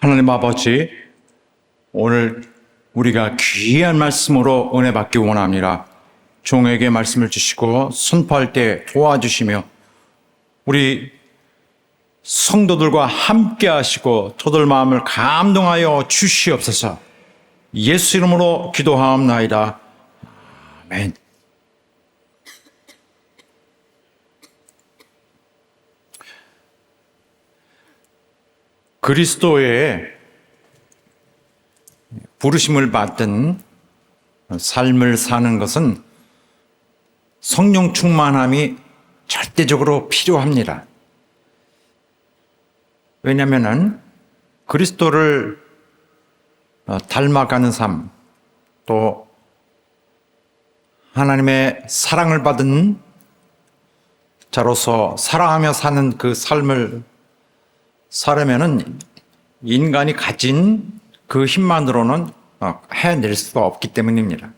하나님 아버지, 오늘 우리가 귀한 말씀으로 은혜 받기 원합니다. 종에게 말씀을 주시고 선포할 때 도와주시며 우리 성도들과 함께 하시고 저들 마음을 감동하여 주시옵소서. 예수 이름으로 기도하옵나이다. 아멘. 그리스도의 부르심을 받은 삶을 사는 것은 성령 충만함이 절대적으로 필요합니다. 왜냐하면 그리스도를 닮아가는 삶, 또 하나님의 사랑을 받은 자로서 사랑하며 사는 그 삶을 살려면은 인간이 가진 그 힘만으로는 해낼 수가 없기 때문입니다.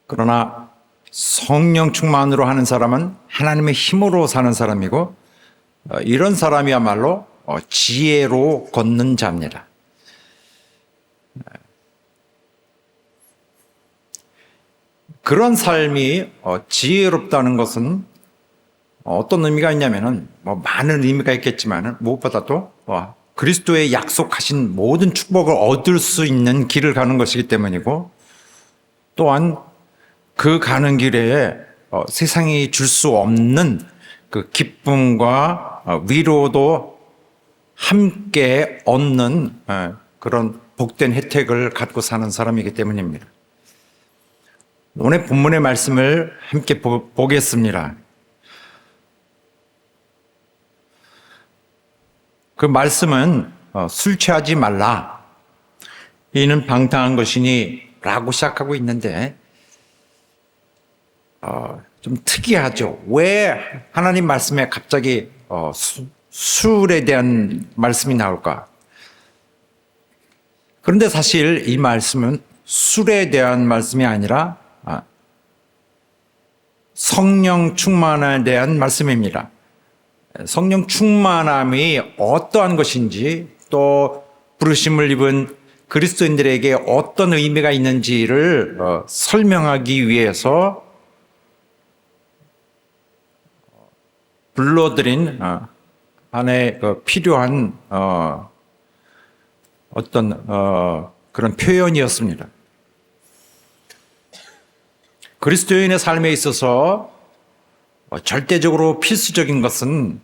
그러나 성령 충만으로 하는 사람은 하나님의 힘으로 사는 사람이고 이런 사람이야말로 지혜로 걷는 자입니다. 그런 삶이 지혜롭다는 것은 어떤 의미가 있냐면은 많은 의미가 있겠지만 무엇보다도 그리스도의 약속하신 모든 축복을 얻을 수 있는 길을 가는 것이기 때문이고, 또한 그 가는 길에 세상이 줄 수 없는 그 기쁨과 위로도 함께 얻는 그런 복된 혜택을 갖고 사는 사람이기 때문입니다. 오늘 본문의 말씀을 함께 보겠습니다. 그 말씀은 술 취하지 말라, 이는 방탕한 것이니 라고 시작하고 있는데 좀 특이하죠. 왜 하나님 말씀에 갑자기 술에 대한 말씀이 나올까? 그런데 사실 이 말씀은 술에 대한 말씀이 아니라 성령 충만에 대한 말씀입니다. 성령 충만함이 어떠한 것인지, 또 부르심을 입은 그리스도인들에게 어떤 의미가 있는지를 설명하기 위해서 불러드린 안에 필요한 어떤 그런 표현이었습니다. 그리스도인의 삶에 있어서 절대적으로 필수적인 것은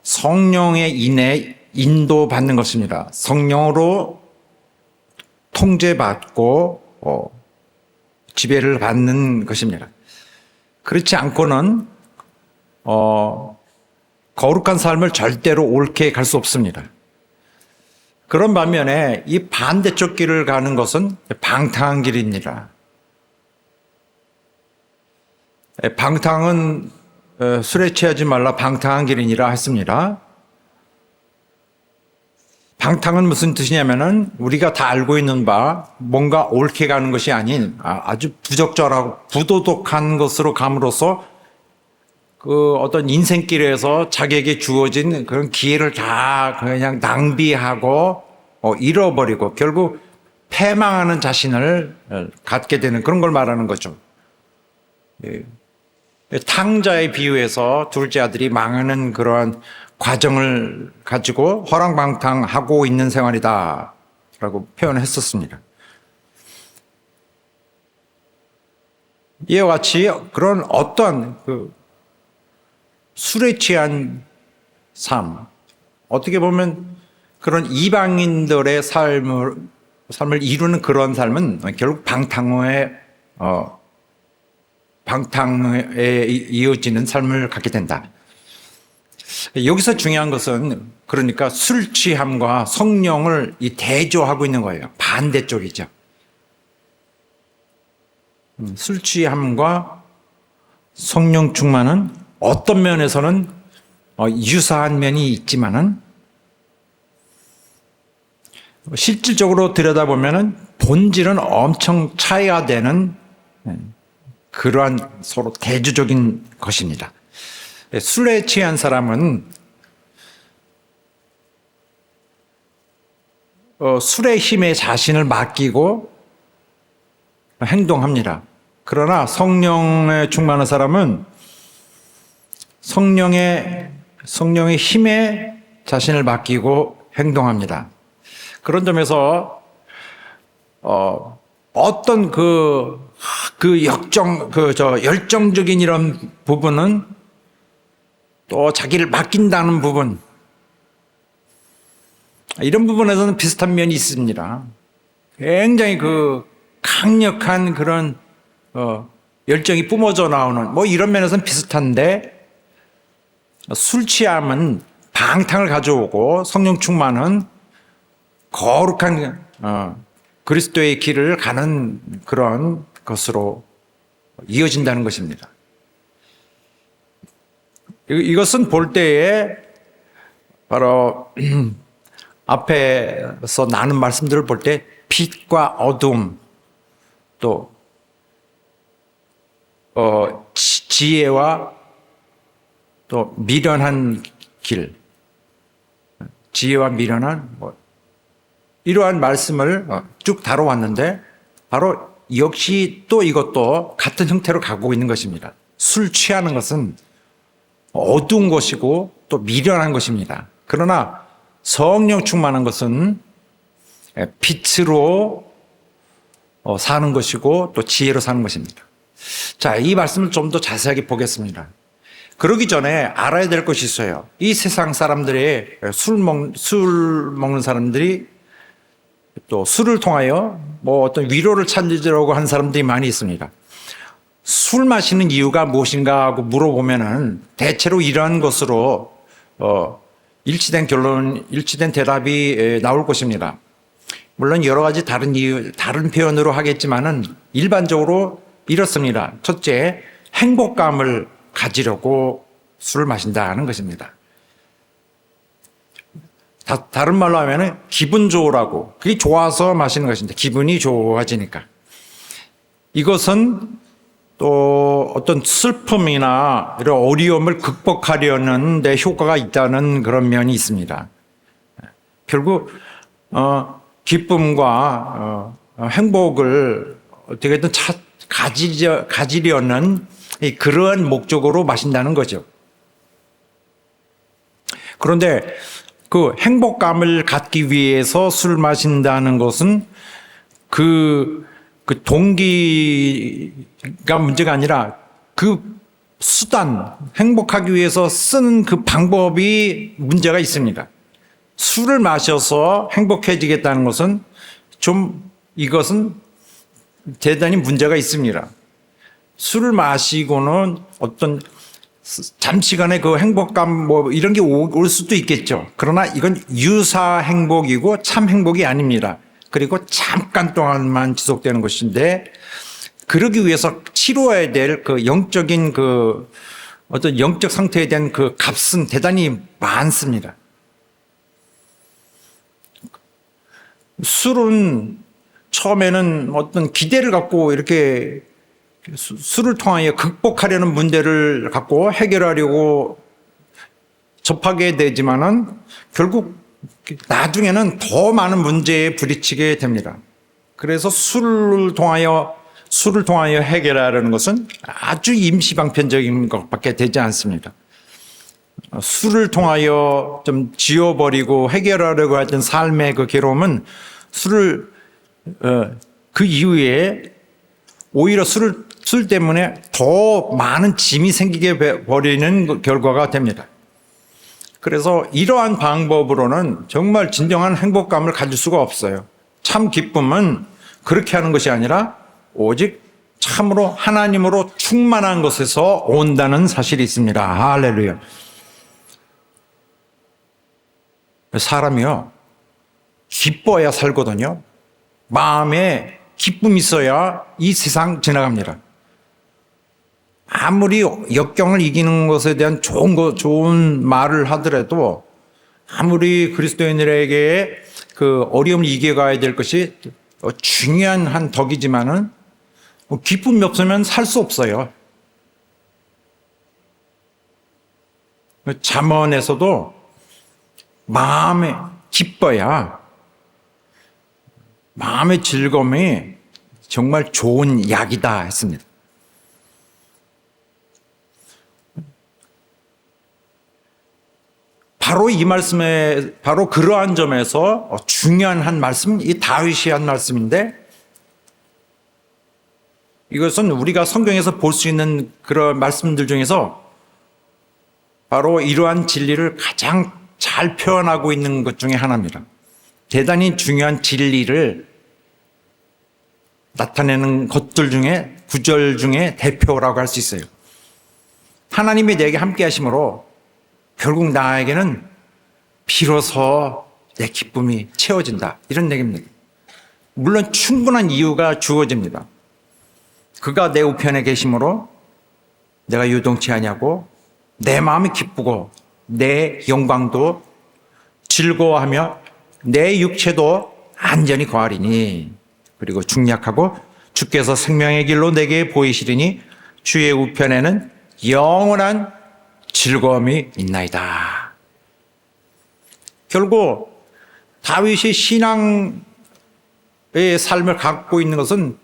성령의 인도받는 것입니다. 성령으로 통제받고 지배를 받는 것입니다. 그렇지 않고는 거룩한 삶을 절대로 옳게 갈 수 없습니다. 그런 반면에 이 반대쪽 길을 가는 것은 방탕한 길입니다. 방탕은 술에 취하지 말라 방탕한 길이니라 했습니다. 방탕은 무슨 뜻이냐면은 우리가 다 알고 있는 바 뭔가 옳게 가는 것이 아닌 아주 부적절하고 부도덕한 것으로 감으로써 그 어떤 인생길에서 자기에게 주어진 그런 기회를 다 그냥 낭비하고 잃어버리고 결국 패망하는 자신을 갖게 되는 그런 걸 말하는 거죠. 탕자에 비유해서 둘째 아들이 망하는 그러한 과정을 가지고 허랑방탕하고 있는 생활이다 라고 표현했었습니다. 이와 같이 그런 어떤 술에 취한 삶, 어떻게 보면 그런 이방인들의 삶을 이루는 그런 삶은 결국 방탕에 이어지는 삶을 갖게 된다. 여기서 중요한 것은 그러니까 술 취함과 성령을 대조하고 있는 거예요. 반대쪽이죠. 술 취함과 성령 충만은 어떤 면에서는 유사한 면이 있지만은 실질적으로 들여다보면은 본질은 엄청 차이가 되는 그러한 서로 대조적인 것입니다. 술에 취한 사람은 술의 힘에 자신을 맡기고 행동합니다. 그러나 성령에 충만한 사람은 성령의 힘에 자신을 맡기고 행동합니다. 그런 점에서 어떤 열정적인 이런 부분은 또 자기를 맡긴다는 부분, 이런 부분에서는 비슷한 면이 있습니다. 굉장히 강력한 그런 열정이 뿜어져 나오는 이런 면에서는 비슷한데, 술 취함은 방탕을 가져오고 성령 충만은 거룩한 그리스도의 길을 가는 그런 것으로 이어진다는 것입니다. 이것은 볼 때에 바로 앞에서 나눈 말씀들을 볼 때 빛과 어둠, 또 지혜와 또 미련한 길, 지혜와 미련한 이러한 말씀을 쭉 다뤄왔는데, 바로 역시 또 이것도 같은 형태로 가고 있는 것입니다. 술 취하는 것은 어두운 것이고 또 미련한 것입니다. 그러나 성령 충만한 것은 빛으로 사는 것이고 또 지혜로 사는 것입니다. 자, 이 말씀을 좀 더 자세하게 보겠습니다. 그러기 전에 알아야 될 것이 있어요. 이 세상 사람들의 술 먹는 사람들이 또 술을 통하여 어떤 위로를 찾으려고 하는 사람들이 많이 있습니다. 술 마시는 이유가 무엇인가 하고 물어보면은 대체로 이러한 것으로 일치된 대답이 나올 것입니다. 물론 여러 가지 다른 이유, 다른 표현으로 하겠지만은 일반적으로 이렇습니다. 첫째, 행복감을 가지려고 술을 마신다는 것입니다. 다른 말로 하면은 기분 좋으라고, 그게 좋아서 마시는 것입니다. 기분이 좋아지니까. 이것은 또 어떤 슬픔이나 이런 어려움을 극복하려는 데 효과가 있다는 그런 면이 있습니다. 결국 기쁨과 행복을 어떻게든 가지려는 그러한 목적으로 마신다는 거죠. 그런데 그 행복감을 갖기 위해서 술 마신다는 것은 그 동기가 문제가 아니라 그 수단, 행복하기 위해서 쓰는 그 방법이 문제가 있습니다. 술을 마셔서 행복해지겠다는 것은 이것은 대단히 문제가 있습니다. 술을 마시고는 어떤 잠시간의 그 행복감 이런 게 올 수도 있겠죠. 그러나 이건 유사 행복이고 참 행복이 아닙니다. 그리고 잠깐 동안만 지속되는 것인데, 그러기 위해서 치루어야 될 그 영적인 어떤 영적 상태에 대한 그 값은 대단히 많습니다. 술은 처음에는 어떤 기대를 갖고 이렇게 술을 통하여 극복하려는 문제를 갖고 해결하려고 접하게 되지만은 결국 나중에는 더 많은 문제에 부딪히게 됩니다. 그래서 술을 통하여 해결하려는 것은 아주 임시방편적인 것밖에 되지 않습니다. 술을 통하여 좀 지워버리고 해결하려고 하던 삶의 그 괴로움은 그 이후에 오히려 술 때문에 더 많은 짐이 생기게 버리는 결과가 됩니다. 그래서 이러한 방법으로는 정말 진정한 행복감을 가질 수가 없어요. 참 기쁨은 그렇게 하는 것이 아니라 오직 참으로 하나님으로 충만한 것에서 온다는 사실이 있습니다. 할렐루야. 사람이요, 기뻐야 살거든요. 마음에 기쁨이 있어야 이 세상 지나갑니다. 아무리 역경을 이기는 것에 대한 좋은 말을 하더라도, 아무리 그리스도인들에게 그 어려움을 이겨가야 될 것이 중요한 한 덕이지만은 기쁨이 없으면 살 수 없어요. 잠언에서도 마음에 기뻐야 마음의 즐거움이 정말 좋은 약이다 했습니다. 바로 이 말씀에, 바로 그러한 점에서 중요한 한 말씀, 이 다윗이 한 말씀인데, 이것은 우리가 성경에서 볼 수 있는 그런 말씀들 중에서 바로 이러한 진리를 가장 잘 표현하고 있는 것 중에 하나입니다. 대단히 중요한 진리를 나타내는 것들 중에, 구절 중에 대표라고 할 수 있어요. 하나님이 내게 함께 하심으로 결국 나에게는 비로소 내 기쁨이 채워진다. 이런 얘기입니다. 물론 충분한 이유가 주어집니다. 그가 내 우편에 계심으로 내가 요동치 아니하고 내 마음이 기쁘고 내 영광도 즐거워하며 내 육체도 안전히 거하리니, 그리고 중약하고 주께서 생명의 길로 내게 보이시리니 주의 우편에는 영원한 즐거움이 있나이다. 결국 다윗이 신앙의 삶을 갖고 있는 것은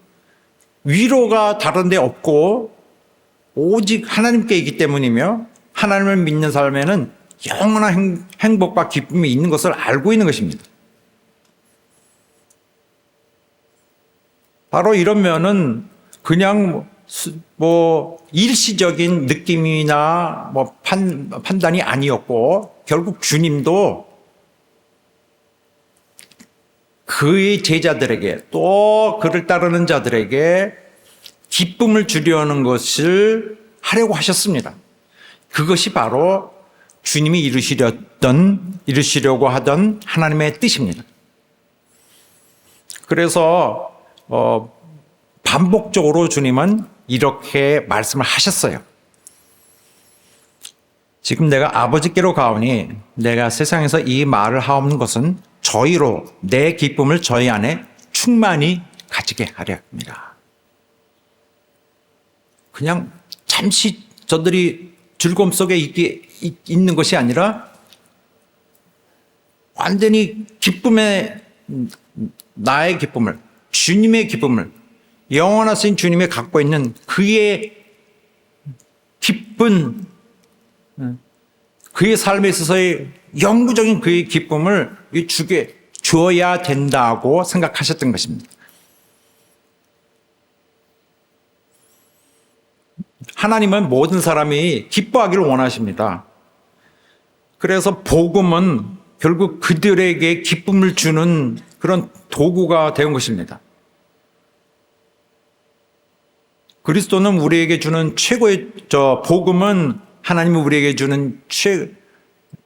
위로가 다른 데 없고 오직 하나님께 있기 때문이며, 하나님을 믿는 삶에는 영원한 행복과 기쁨이 있는 것을 알고 있는 것입니다. 바로 이런 면은 그냥 일시적인 느낌이나 판단이 아니었고, 결국 주님도 그의 제자들에게 또 그를 따르는 자들에게 기쁨을 주려는 것을 하려고 하셨습니다. 그것이 바로 주님이 이루시려고 하던 하나님의 뜻입니다. 그래서 반복적으로 주님은 이렇게 말씀을 하셨어요. 지금 내가 아버지께로 가오니 내가 세상에서 이 말을 하옵는 것은 저희로 내 기쁨을 저희 안에 충만히 가지게 하려 합니다. 그냥 잠시 저들이 즐거움 속에 있는 것이 아니라 완전히 나의 기쁨을, 주님의 기쁨을, 영원하신 주님이 갖고 있는 그의 기쁜, 그의 삶에 있어서의 영구적인 그의 기쁨을 주어야 된다고 생각하셨던 것입니다. 하나님은 모든 사람이 기뻐하기를 원하십니다. 그래서 복음은 결국 그들에게 기쁨을 주는 그런 도구가 된 것입니다. 그리스도는 우리에게 주는 최고의 복음은 하나님은 우리에게 주는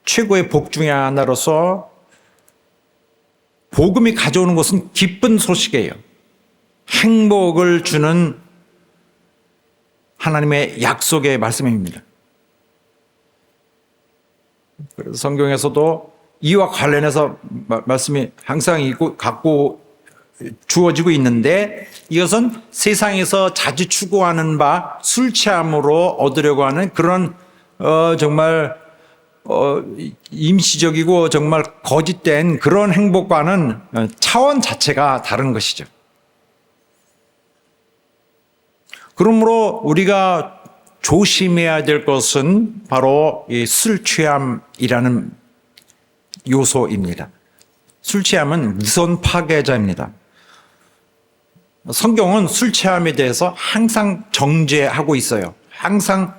최고의 복 중에 하나로서, 복음이 가져오는 것은 기쁜 소식이에요. 행복을 주는 하나님의 약속의 말씀입니다. 그래서 성경에서도 이와 관련해서 말씀이 항상 갖고 주어지고 있는데, 이것은 세상에서 자주 추구하는 바 술 취함으로 얻으려고 하는 그런 정말 임시적이고 정말 거짓된 그런 행복과는 차원 자체가 다른 것이죠. 그러므로 우리가 조심해야 될 것은 바로 이 술 취함이라는 요소입니다. 술 취함은 위선 파괴자입니다. 성경은 술 취함에 대해서 항상 정죄하고 있어요. 항상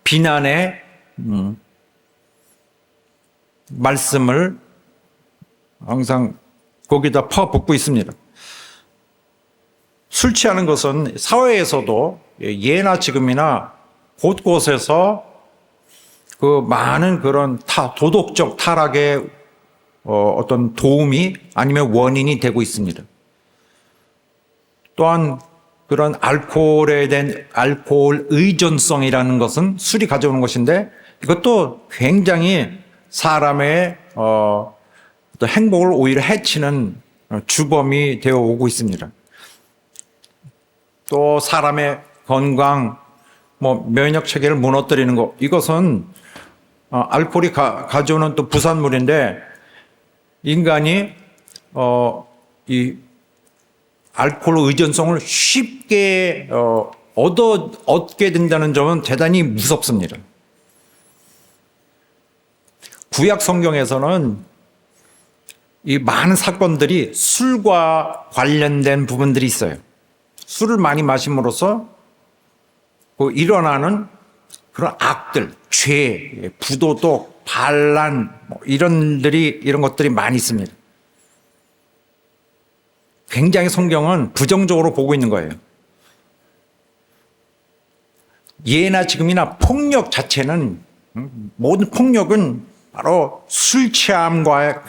비난의 말씀을 항상 거기다 퍼붓고 있습니다. 술 취하는 것은 사회에서도 예나 지금이나 곳곳에서 그 많은 그런 도덕적 타락의 어떤 도움이 아니면 원인이 되고 있습니다. 또한 그런 알코올에 대한 알코올 의존성이라는 것은 술이 가져오는 것인데, 이것도 굉장히 사람의 또 행복을 오히려 해치는 주범이 되어 오고 있습니다. 또 사람의 건강, 면역 체계를 무너뜨리는 것, 이것은 알코올이 가져오는 또 부산물인데, 인간이 이 알코올 의존성을 쉽게 얻게 된다는 점은 대단히 무섭습니다. 구약 성경에서는 이 많은 사건들이 술과 관련된 부분들이 있어요. 술을 많이 마심으로써 일어나는 그런 악들, 죄, 부도덕, 반란 이런 것들이 많이 있습니다. 굉장히 성경은 부정적으로 보고 있는 거예요. 예나 지금이나 폭력 자체는, 모든 폭력은 바로 술 취함과의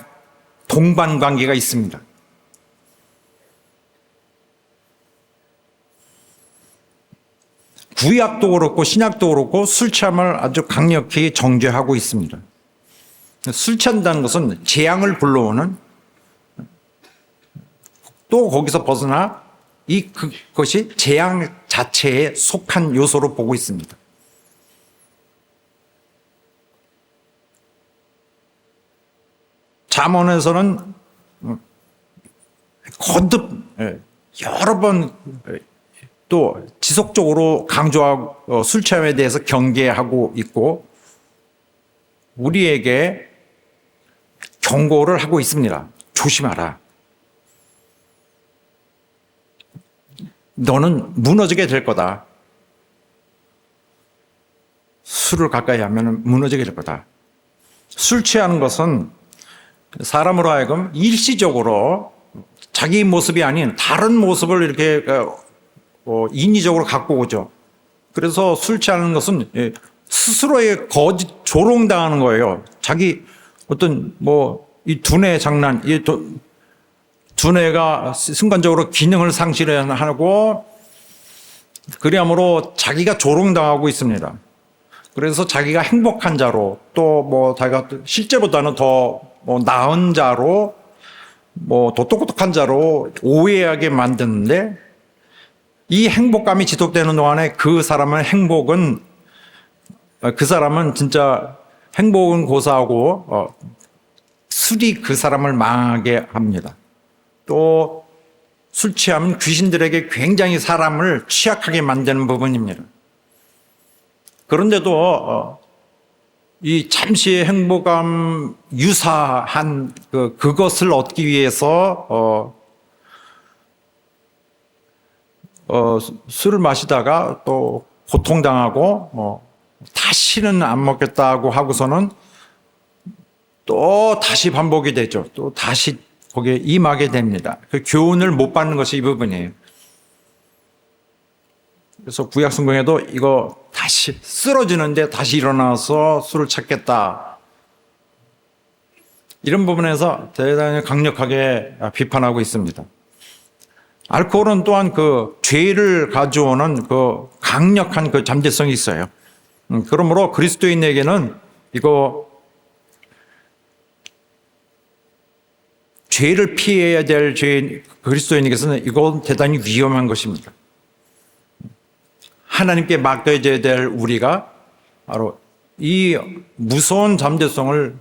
동반 관계가 있습니다. 구약도 그렇고 신약도 그렇고 술 취함을 아주 강력히 정죄하고 있습니다. 술 취한다는 것은 재앙을 불러오는, 또 거기서 벗어나 그것이 재앙 자체에 속한 요소로 보고 있습니다. 잠언에서는 거듭 여러 번 또 지속적으로 강조하고 술 취함에 대해서 경계하고 있고 우리에게 경고를 하고 있습니다. 조심하라. 너는 무너지게 될 거다. 술을 가까이 하면 무너지게 될 거다. 술 취하는 것은 사람으로 하여금 일시적으로 자기 모습이 아닌 다른 모습을 이렇게 인위적으로 갖고 오죠. 그래서 술 취하는 것은 스스로의 거짓 조롱당하는 거예요. 자기 어떤 이 두뇌 장난, 이 두뇌가 순간적으로 기능을 상실하고 그리함으로 자기가 조롱당하고 있습니다. 그래서 자기가 행복한 자로 또 자기가 실제보다는 더 나은 자로 더 똑똑한 자로 오해하게 만드는데 이 행복감이 지속되는 동안에 그 사람은 진짜 행복은 고사하고 술이 그 사람을 망하게 합니다. 또 술 취함은 귀신들에게 굉장히 사람을 취약하게 만드는 부분입니다. 그런데도 이 잠시의 행복감 유사한 그것을 얻기 위해서 술을 마시다가 또 고통당하고 다시는 안 먹겠다고 하고서는 또 다시 반복이 되죠. 또 다시 거기에 임하게 됩니다. 그 교훈을 못 받는 것이 이 부분이에요. 그래서 구약 성경에도 이거 다시 쓰러지는데 다시 일어나서 술을 찾겠다. 이런 부분에서 대단히 강력하게 비판하고 있습니다. 알코올은 또한 그 죄를 가져오는 그 강력한 그 잠재성이 있어요. 그러므로 그리스도인에게는 이거 죄를 피해야 될 그리스도인에게서는 이건 대단히 위험한 것입니다. 하나님께 맡겨져야 될 우리가 바로 이 무서운 잠재성을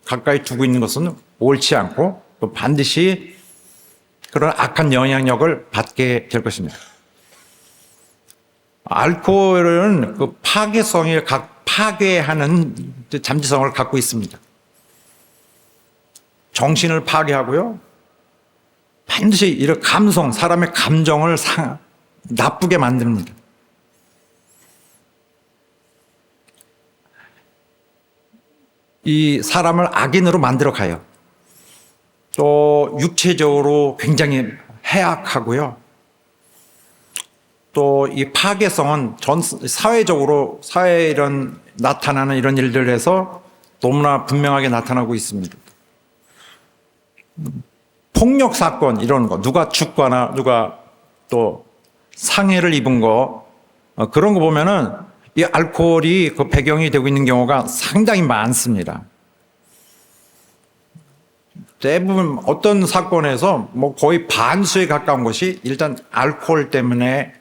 가까이 두고 있는 것은 옳지 않고 또 반드시 그런 악한 영향력을 받게 될 것입니다. 알코올은 그 파괴하는 잠재성을 갖고 있습니다. 정신을 파괴하고요. 반드시 이런 사람의 감정을 나쁘게 만듭니다. 이 사람을 악인으로 만들어 가요. 또 육체적으로 굉장히 해악하고요. 또 이 파괴성은 사회에 나타나는 이런 일들에서 너무나 분명하게 나타나고 있습니다. 폭력 사건 이런 거, 누가 죽거나 누가 또 상해를 입은 거 그런 거 보면은 이 알코올이 그 배경이 되고 있는 경우가 상당히 많습니다. 대부분 어떤 사건에서 거의 반수에 가까운 것이 일단 알코올 때문에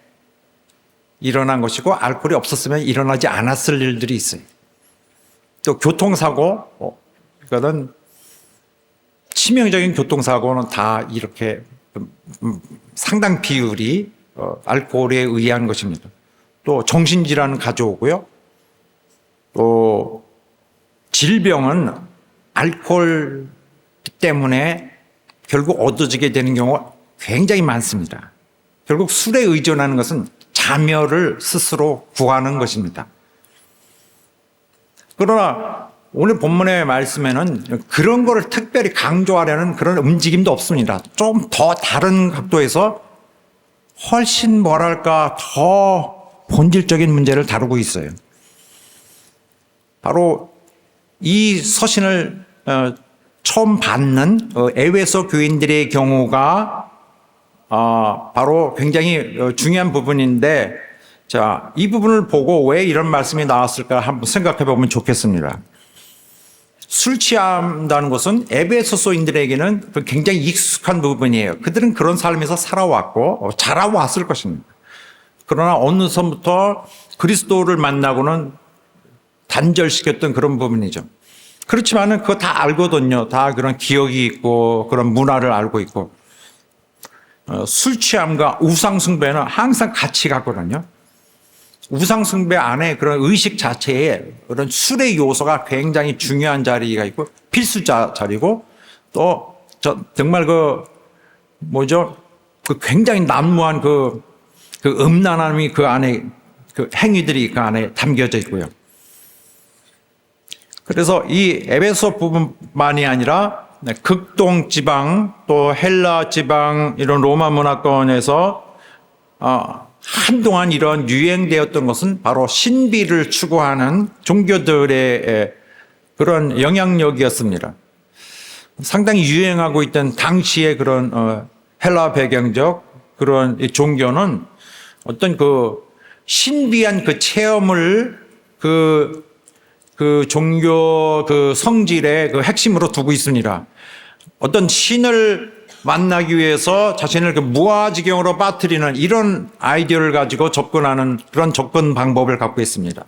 일어난 것이고 알코올이 없었으면 일어나지 않았을 일들이 있어요. 또 교통사고, 이거는 치명적인 교통사고는 다 이렇게 상당 비율이 알코올에 의한 것입니다. 또 정신질환을 가져오고요. 또 질병은 알코올 때문에 결국 얻어지게 되는 경우가 굉장히 많습니다. 결국 술에 의존하는 것은 자멸을 스스로 구하는 것입니다. 그러나 오늘 본문의 말씀에는 그런 거를 특별히 강조하려는 그런 움직임도 없습니다. 좀 더 다른 각도에서 훨씬 뭐랄까 더 본질적인 문제를 다루고 있어요. 바로 이 서신을 처음 받는 에베소 교인들의 경우가 바로 굉장히 중요한 부분인데, 자, 이 부분을 보고 왜 이런 말씀이 나왔을까 한번 생각해 보면 좋겠습니다. 술 취한다는 것은 에베소서인들에게는 굉장히 익숙한 부분이에요. 그들은 그런 삶에서 살아왔고 자라왔을 것입니다. 그러나 어느 선부터 그리스도를 만나고는 단절시켰던 그런 부분이죠. 그렇지만은 그거 다 알거든요. 다 그런 기억이 있고 그런 문화를 알고 있고, 술 취함과 우상 숭배는 항상 같이 갔거든요. 우상 숭배 안에 그런 의식 자체에 그런 술의 요소가 굉장히 중요한 자리가 있고 필수 자리고, 또 정말 그 굉장히 난무한 그 음란함이 그 안에, 그 행위들이 그 안에 담겨져 있고요. 그래서 이 에베소 부분만이 아니라 극동 지방 또 헬라 지방 이런 로마 문화권에서 한동안 이런 유행되었던 것은 바로 신비를 추구하는 종교들의 그런 영향력이었습니다. 상당히 유행하고 있던 당시의 그런 헬라 배경적 그런 종교는 어떤 그 신비한 그 체험을 그 종교 그 성질의 그 핵심으로 두고 있습니다. 어떤 신을 만나기 위해서 자신을 그 무아지경으로 빠뜨리는 이런 아이디어를 가지고 접근하는 그런 접근 방법을 갖고 있습니다.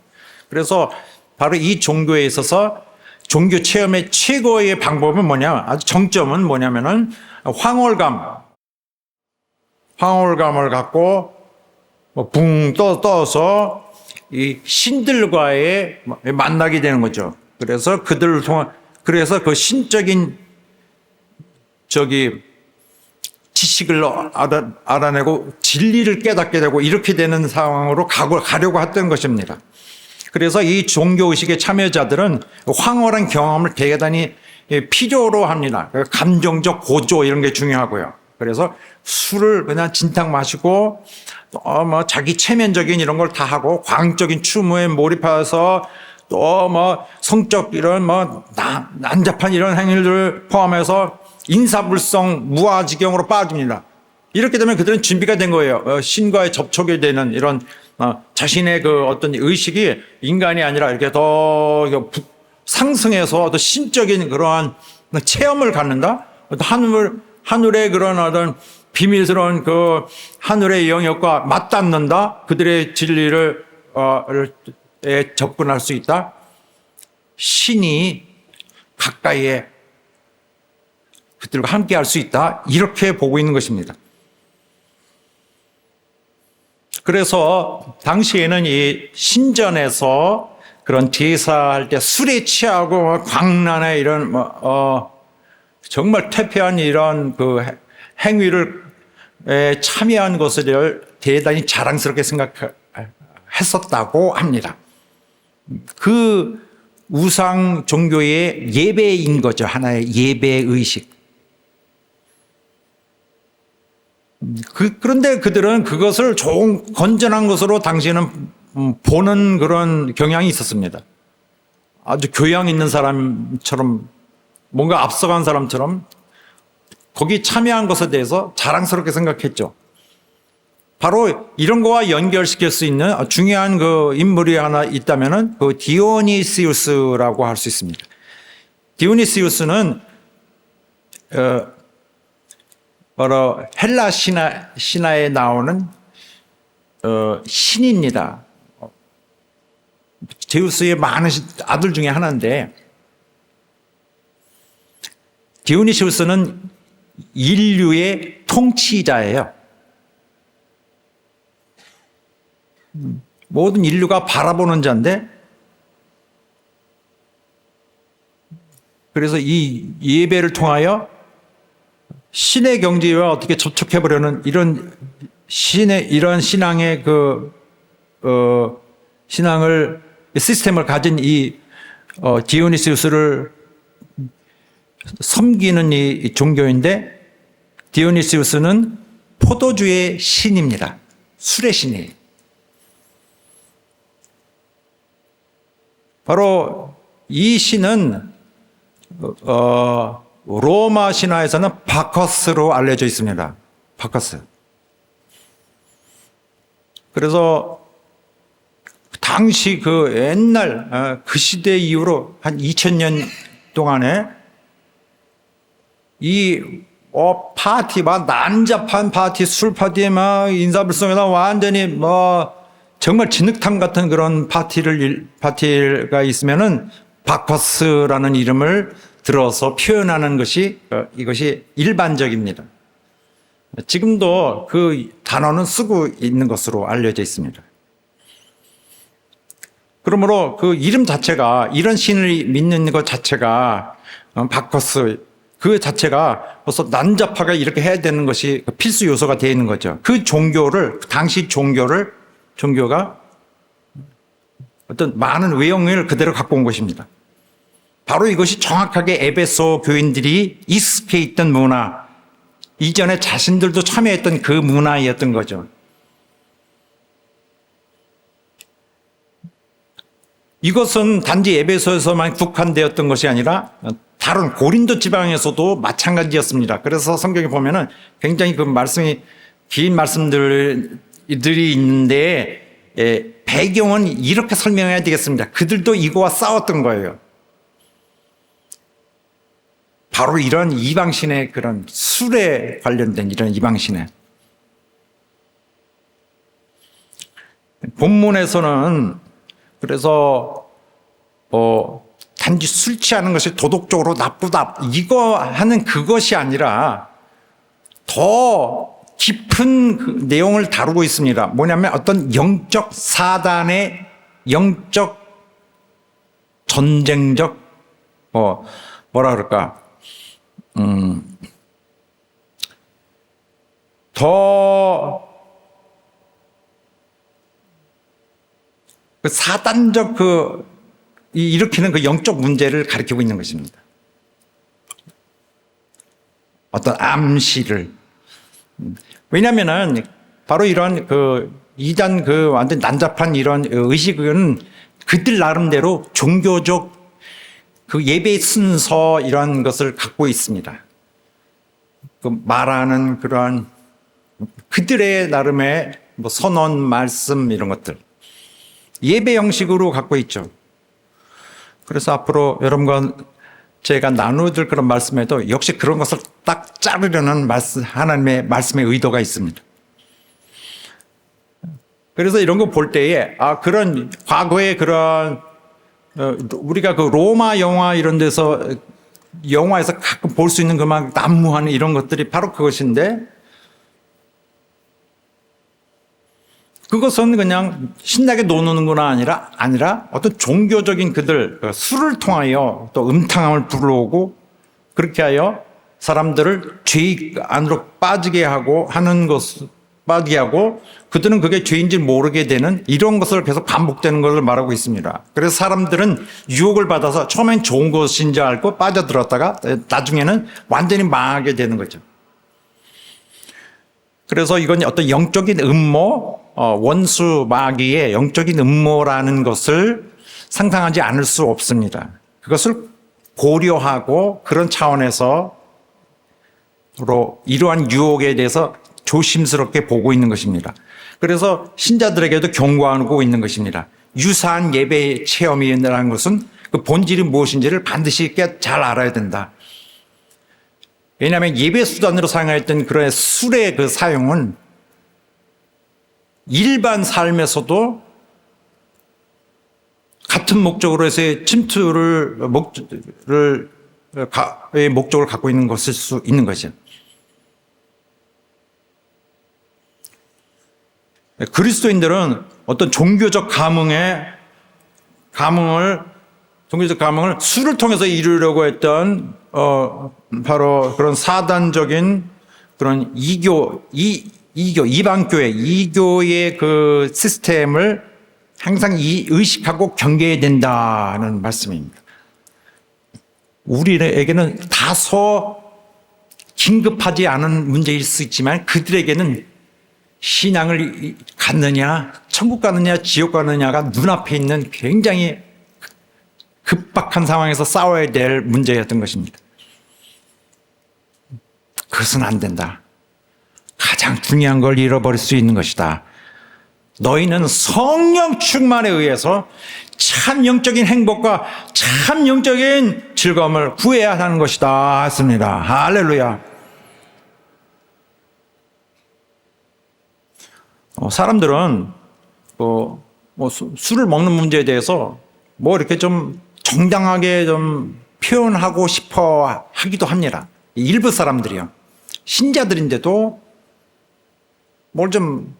그래서 바로 이 종교에 있어서 종교 체험의 최고의 방법은 뭐냐, 아주 정점은 뭐냐면은 황홀감을 갖고 붕 떠서 이 신들과의 만나게 되는 거죠. 그래서 그들을 통한, 그래서 그 신적인 지식을 알아내고 진리를 깨닫게 되고 이렇게 되는 상황으로 가려고 했던 것입니다. 그래서 이 종교의식의 참여자들은 황홀한 경험을 대단히 필요로 합니다. 감정적 고조 이런 게 중요하고요. 그래서 술을 그냥 진탕 마시고 자기 체면적인 이런 걸 다 하고 광적인 추모에 몰입해서 또 성적 이런 난잡한 이런 행위들을 포함해서 인사불성 무아지경으로 빠집니다. 이렇게 되면 그들은 준비가 된 거예요. 신과의 접촉이 되는 이런 자신의 그 어떤 의식이 인간이 아니라 이렇게 더 상승해서 더 신적인 그러한 체험을 갖는다. 하늘의 그런 어떤 비밀스러운 그 하늘의 영역과 맞닿는다. 그들의 진리를 접근할 수 있다. 신이 가까이에 그들과 함께 할 수 있다. 이렇게 보고 있는 것입니다. 그래서 당시에는 이 신전에서 그런 제사할 때 술에 취하고 광란에 이런 정말 퇴폐한 이런 그 행위를 참여한 것을 대단히 자랑스럽게 생각했었다고 합니다. 그 우상 종교의 예배인 거죠. 하나의 예배 의식. 그런데 그들은 그것을 좋은 건전한 것으로 당시에는 보는 그런 경향이 있었습니다. 아주 교양 있는 사람처럼, 뭔가 앞서간 사람처럼 거기 참여한 것에 대해서 자랑스럽게 생각했죠. 바로 이런 거와 연결시킬 수 있는 중요한 그 인물이 하나 있다면은 그 디오니시우스라고 할 수 있습니다. 디오니시우스는 바로 헬라 신화에 나오는 신입니다. 제우스의 많은 아들 중에 하나인데, 디오니시우스는 인류의 통치자예요. 모든 인류가 바라보는 자인데, 그래서 이 예배를 통하여 신의 경지와 어떻게 접촉해보려는 이런 신앙의 신앙을, 시스템을 가진 이 디오니시우스를 섬기는 이 종교인데, 디오니시우스는 포도주의 신입니다. 술의 신이에요. 바로 이 신은 로마 신화에서는 바커스로 알려져 있습니다. 바커스. 그래서 당시 그 옛날 그 시대 이후로 한 2000년 동안에 이 파티, 막 난잡한 파티, 술 파티에 막 인사불성에다 완전히 뭐 정말 진흙탕 같은 그런 파티가 있으면은 바커스라는 이름을 들어서 표현하는 것이 이것이 일반적입니다. 지금도 그 단어는 쓰고 있는 것으로 알려져 있습니다. 그러므로 그 이름 자체가, 이런 신을 믿는 것 자체가, 바커스 그 자체가 벌써 난잡하게 이렇게 해야 되는 것이 필수 요소가 되어 있는 거죠. 그 종교를, 당시 종교가 어떤 많은 외형을 그대로 갖고 온 것입니다. 바로 이것이 정확하게 에베소 교인들이 익숙해 있던 문화, 이전에 자신들도 참여했던 그 문화였던 거죠. 이것은 단지 에베소에서만 국한되었던 것이 아니라 다른 고린도 지방에서도 마찬가지였습니다. 그래서 성경에 보면은 굉장히 그 말씀이 긴 말씀들이 있는데 배경은 이렇게 설명해야 되겠습니다. 그들도 이거와 싸웠던 거예요. 바로 이런 이방신의 그런 술에 관련된 이런 이방신의 본문에서는 그래서 단지 술 취하는 것이 도덕적으로 나쁘다 이거 하는 그것이 아니라 더 깊은 그 내용을 다루고 있습니다. 뭐냐면 어떤 영적 사단의 영적 전쟁적 뭐라 그럴까 더 그 사단적 일으키는 그 영적 문제를 가리키고 있는 것입니다. 어떤 암시를. 왜냐면은 바로 이런 이단 완전 난잡한 이런 의식은 그들 나름대로 종교적 예배 순서 이런 것을 갖고 있습니다. 말하는 그러한 그들의 나름의 선언, 말씀 이런 것들. 예배 형식으로 갖고 있죠. 그래서 앞으로 여러분과 제가 나누들 그런 말씀에도 역시 그런 것을 딱 자르려는 하나님의 말씀의 의도가 있습니다. 그래서 이런 거 볼 때에 그런 과거의 그런 우리가 그 로마 영화 이런 데서 영화에서 가끔 볼 수 있는 그만 난무하는 이런 것들이 바로 그것인데 그것은 그냥 신나게 노는 건 아니라 어떤 종교적인 그들 술을 통하여 또 음탕함을 불러오고 그렇게 하여 사람들을 죄 안으로 빠지게 하고 그들은 그게 죄인지 모르게 되는 이런 것을 계속 반복되는 것을 말하고 있습니다. 그래서 사람들은 유혹을 받아서 처음엔 좋은 것인 줄 알고 빠져들었다가 나중에는 완전히 망하게 되는 거죠. 그래서 이건 어떤 영적인 음모, 원수 마귀의 영적인 음모라는 것을 상상하지 않을 수 없습니다. 그것을 고려하고 그런 차원에서 이러한 유혹에 대해서 조심스럽게 보고 있는 것입니다. 그래서 신자들에게도 경고하고 있는 것입니다. 유사한 예배 체험이라는 것은 그 본질이 무엇인지를 반드시 잘 알아야 된다. 왜냐하면 예배 수단으로 사용했던 그런 술의 그 사용은 일반 삶에서도 같은 목적으로 해서의 침투의 목적을 갖고 있는 것일 수 있는 것이죠. 그리스도인들은 어떤 종교적 종교적 감흥을 술을 통해서 이루려고 했던 바로 그런 사단적인 그런 이방교의 그 시스템을 항상 의식하고 경계해야 된다는 말씀입니다. 우리에게는 다소 긴급하지 않은 문제일 수 있지만 그들에게는 신앙을 갖느냐, 천국 가느냐, 지옥 가느냐가 눈앞에 있는 굉장히 급박한 상황에서 싸워야 될 문제였던 것입니다. 그것은 안 된다. 가장 중요한 걸 잃어버릴 수 있는 것이다. 너희는 성령 충만에 의해서 참 영적인 행복과 참 영적인 즐거움을 구해야 하는 것이다 했습니다. 할렐루야. 사람들은 술을 먹는 문제에 대해서 이렇게 좀 정당하게 좀 표현하고 싶어 하기도 합니다. 일부 사람들이요. 신자들인데도 뭘 좀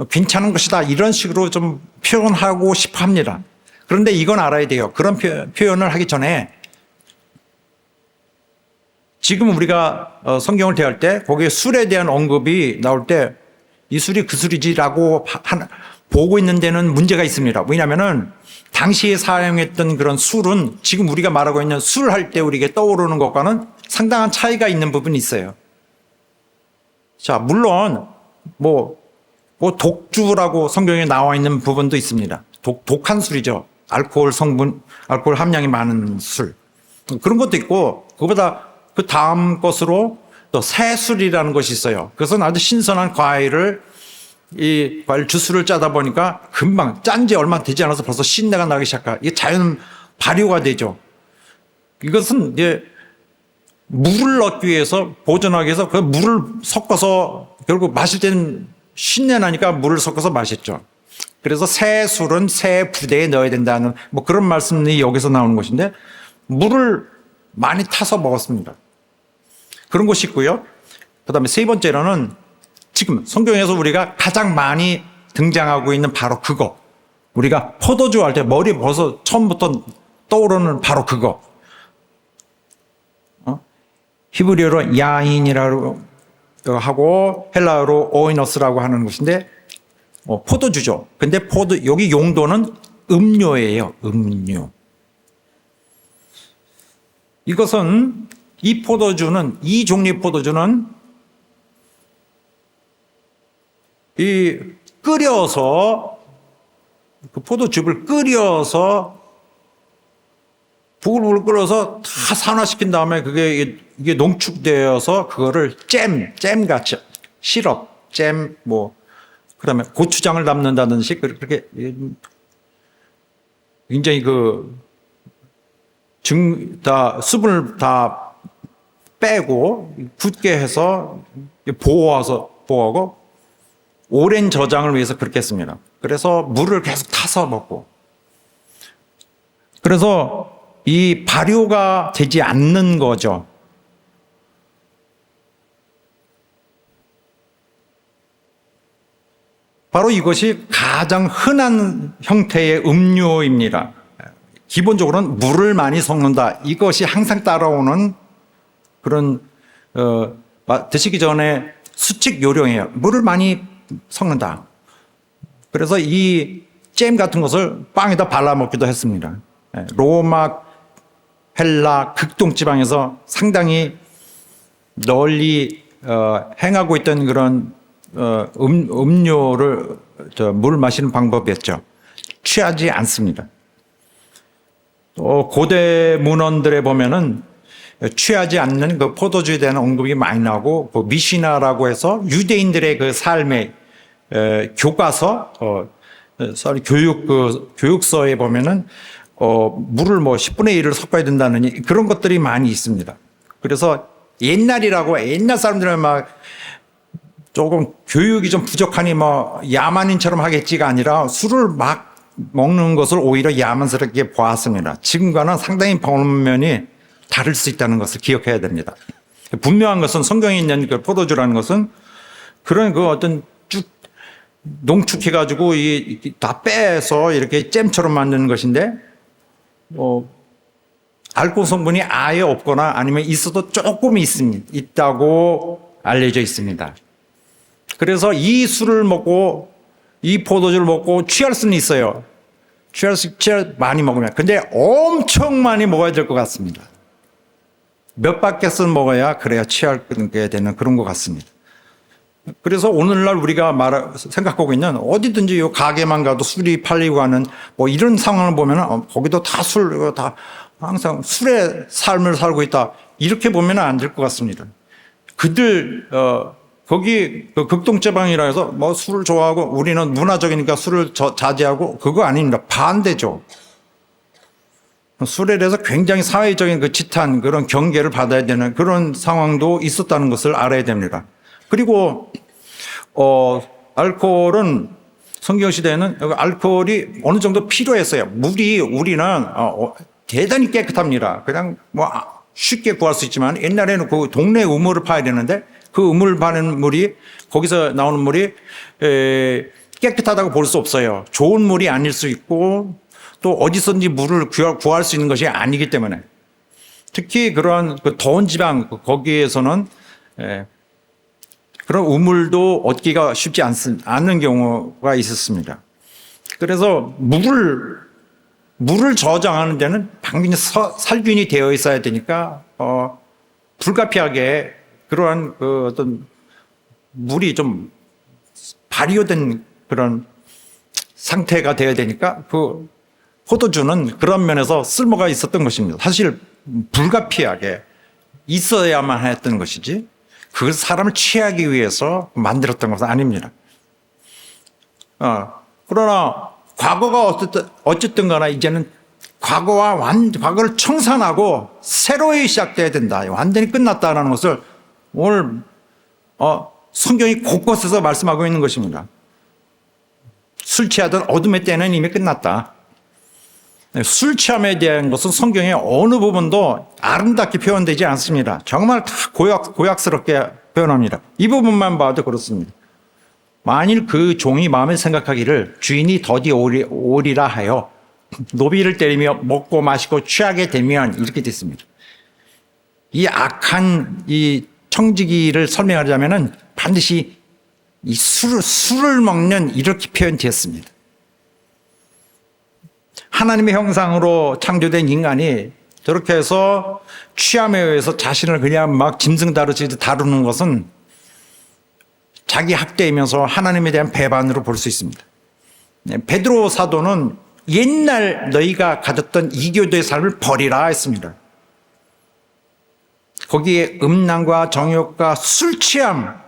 괜찮은 것이다 이런 식으로 좀 표현하고 싶어 합니다. 그런데 이건 알아야 돼요. 그런 표현을 하기 전에 지금 우리가 성경을 대할 때 거기에 술에 대한 언급이 나올 때 이 술이 그 술이지라고 보고 있는 데는 문제가 있습니다. 왜냐하면 당시에 사용했던 그런 술은 지금 우리가 말하고 있는 술 할 때 우리에게 떠오르는 것과는 상당한 차이가 있는 부분이 있어요. 자, 물론 독주라고 성경에 나와 있는 부분도 있습니다. 독한 술이죠. 알코올 함량이 많은 술. 그런 것도 있고, 그보다 그 다음 것으로 또 새술이라는 것이 있어요. 그것은 아주 신선한 이 과일 주스를 짜다 보니까 금방 짠 지 얼마 되지 않아서 벌써 신내가 나기 시작해요. 이게 자연 발효가 되죠. 이것은 이제 물을 넣기 위해서 보존하기 위해서 그 물을 섞어서 결국 마실 때는 신내 나니까 물을 섞어서 마셨죠. 그래서 새 술은 새 부대에 넣어야 된다는 그런 말씀이 여기서 나오는 것인데 물을 많이 타서 먹었습니다. 그런 것이 있고요. 그다음에 세 번째로는 지금 성경에서 우리가 가장 많이 등장하고 있는 바로 그거. 우리가 포도주 할 때 머리 벌써 처음부터 떠오르는 바로 그거. 히브리어로 야인이라고 하고 헬라어로 오이너스라고 하는 것인데 포도주죠. 근데 여기 용도는 음료예요. 음료. 이것은 이 종류의 포도주는 끓여서 그 포도즙을 끓여서 부글부글 끓여서 다 산화시킨 다음에 이게 농축되어서 그거를 잼같이 시럽, 그다음에 고추장을 담는다든지 그렇게 굉장히 수분을 다 빼고 굳게 해서 보호하고 오랜 저장을 위해서 그렇게 했습니다. 그래서 물을 계속 타서 먹고. 그래서 이 발효가 되지 않는 거죠. 바로 이것이 가장 흔한 형태의 음료입니다. 기본적으로는 물을 많이 섞는다. 이것이 항상 따라오는 그런 드시기 전에 수칙 요령이에요. 물을 많이 섞는다. 그래서 이 잼 같은 것을 빵에다 발라 먹기도 했습니다. 로마, 헬라, 극동지방에서 상당히 널리 행하고 있던 그런 음료를 물 마시는 방법이었죠. 취하지 않습니다. 고대 문헌들에 보면은 취하지 않는 그 포도주에 대한 언급이 많이 나오고 미시나라고 해서 유대인들의 그 삶의 교과서, 교육서에 보면은 물을 10분의 1을 섞어야 된다는 그런 것들이 많이 있습니다. 그래서 옛날 사람들은 조금 교육이 좀 부족하니 야만인처럼 하겠지가 아니라 술을 막 먹는 것을 오히려 야만스럽게 보았습니다. 지금과는 상당히 방면이 다를 수 있다는 것을 기억해야 됩니다. 분명한 것은 성경에 있는 그 포도주라는 것은 그런 어떤 농축해가지고 다 빼서 이렇게 잼처럼 만드는 것인데, 알코올 성분이 아예 없거나 아니면 있어도 조금 있다고 알려져 있습니다. 그래서 이 술을 먹고 이 포도주를 먹고 취할 수는 있어요. 취할 많이 먹으면. 근데 엄청 많이 먹어야 될 것 같습니다. 몇 바켓은 먹어야 그래야 취하게 되는 그런 것 같습니다. 그래서 오늘날 우리가 생각하고 있는 어디든지 요 가게만 가도 술이 팔리고 하는 뭐 이런 상황을 보면 거기도 다 다 항상 술의 삶을 살고 있다. 이렇게 보면 안 될 것 같습니다. 그들, 거기 극동제방이라 해서 뭐 술을 좋아하고 우리는 문화적이니까 술을 자제하고 그거 아닙니다. 반대죠. 술에 대해서 굉장히 사회적인 그 집단 그런 경계를 받아야 되는 그런 상황도 있었다는 것을 알아야 됩니다. 그리고 알코올은 성경 시대에는 알코올이 어느 정도 필요했어요. 우리는 대단히 깨끗합니다. 그냥 뭐 쉽게 구할 수 있지만 옛날에는 그 동네 우물을 파야 되는데 그 우물 파는 물이 거기서 나오는 물이 깨끗하다고 볼 수 없어요. 좋은 물이 아닐 수 있고 또 어디서든지 물을 구할 수 있는 것이 아니기 때문에 특히 그러한 그 더운 지방 거기에서는 그런 우물도 얻기가 쉽지 않는 경우가 있었습니다. 그래서 물을 저장하는 데는 당연히 살균이 되어 있어야 되니까 불가피하게 그러한 그 어떤 물이 좀 발효된 그런 상태가 되어야 되니까 그 포도주는 그런 면에서 쓸모가 있었던 것입니다. 사실 불가피하게 있어야만 했던 것이지 그걸 사람을 취하기 위해서 만들었던 것은 아닙니다. 그러나 과거가 어쨌든 간에 이제는 과거를 청산하고 새로이 시작돼야 된다. 완전히 끝났다는 것을 오늘 성경이 곳곳에서 말씀하고 있는 것입니다. 술 취하던 어둠의 때는 이미 끝났다. 술 취함에 대한 것은 성경의 어느 부분도 아름답게 표현되지 않습니다. 정말 다 고약스럽게 표현합니다. 이 부분만 봐도 그렇습니다. 만일 그 종이 마음에 생각하기를 주인이 더디 오리라 하여 노비를 때리며 먹고 마시고 취하게 되면 이렇게 됐습니다. 이 악한 이 청지기를 설명하자면은 반드시 이 술을 먹는 이렇게 표현되었습니다. 하나님의 형상으로 창조된 인간이 저렇게 해서 취함에 의해서 자신을 그냥 막 짐승 다루듯이 다루는 것은 자기 학대이면서 하나님에 대한 배반으로 볼 수 있습니다. 베드로 사도는 옛날 너희가 가졌던 이교도의 삶을 버리라 했습니다. 거기에 음란과 정욕과 술 취함,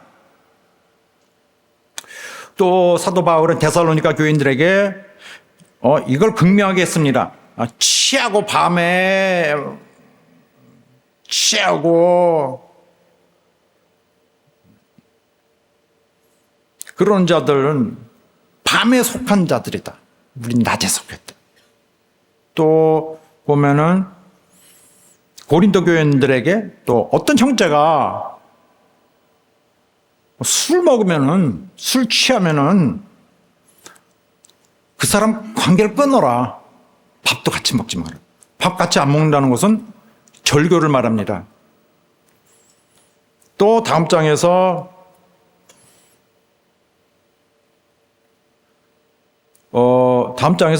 또 사도 바울은 데살로니가 교인들에게 이걸 극명하게 했습니다. 취하고 밤에 취하고 그런 자들은 밤에 속한 자들이다. 우린 낮에 속했다. 또 보면은 고린도 교인들에게 또 어떤 형제가 술 먹으면은 술 취하면은 그 사람 관계를 끊어라. 밥도 같이 먹지 마라. 밥 같이 안 먹는다는 것은 절교를 말합니다. 또 다음 장에서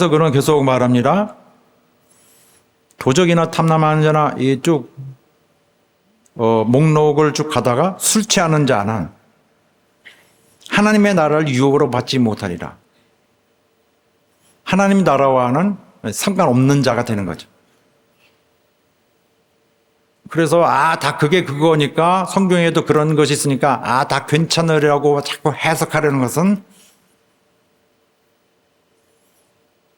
그런 계속 말합니다. 도적이나 탐남하는 자나 이쭉 목록을 쭉 가다가 술 취하는 자는 하나님의 나라를 유업으로 받지 못하리라. 하나님 나라와는 상관없는 자가 되는 거죠. 그래서 다 그게 그거니까 성경에도 그런 것이 있으니까 다 괜찮으려고 자꾸 해석하려는 것은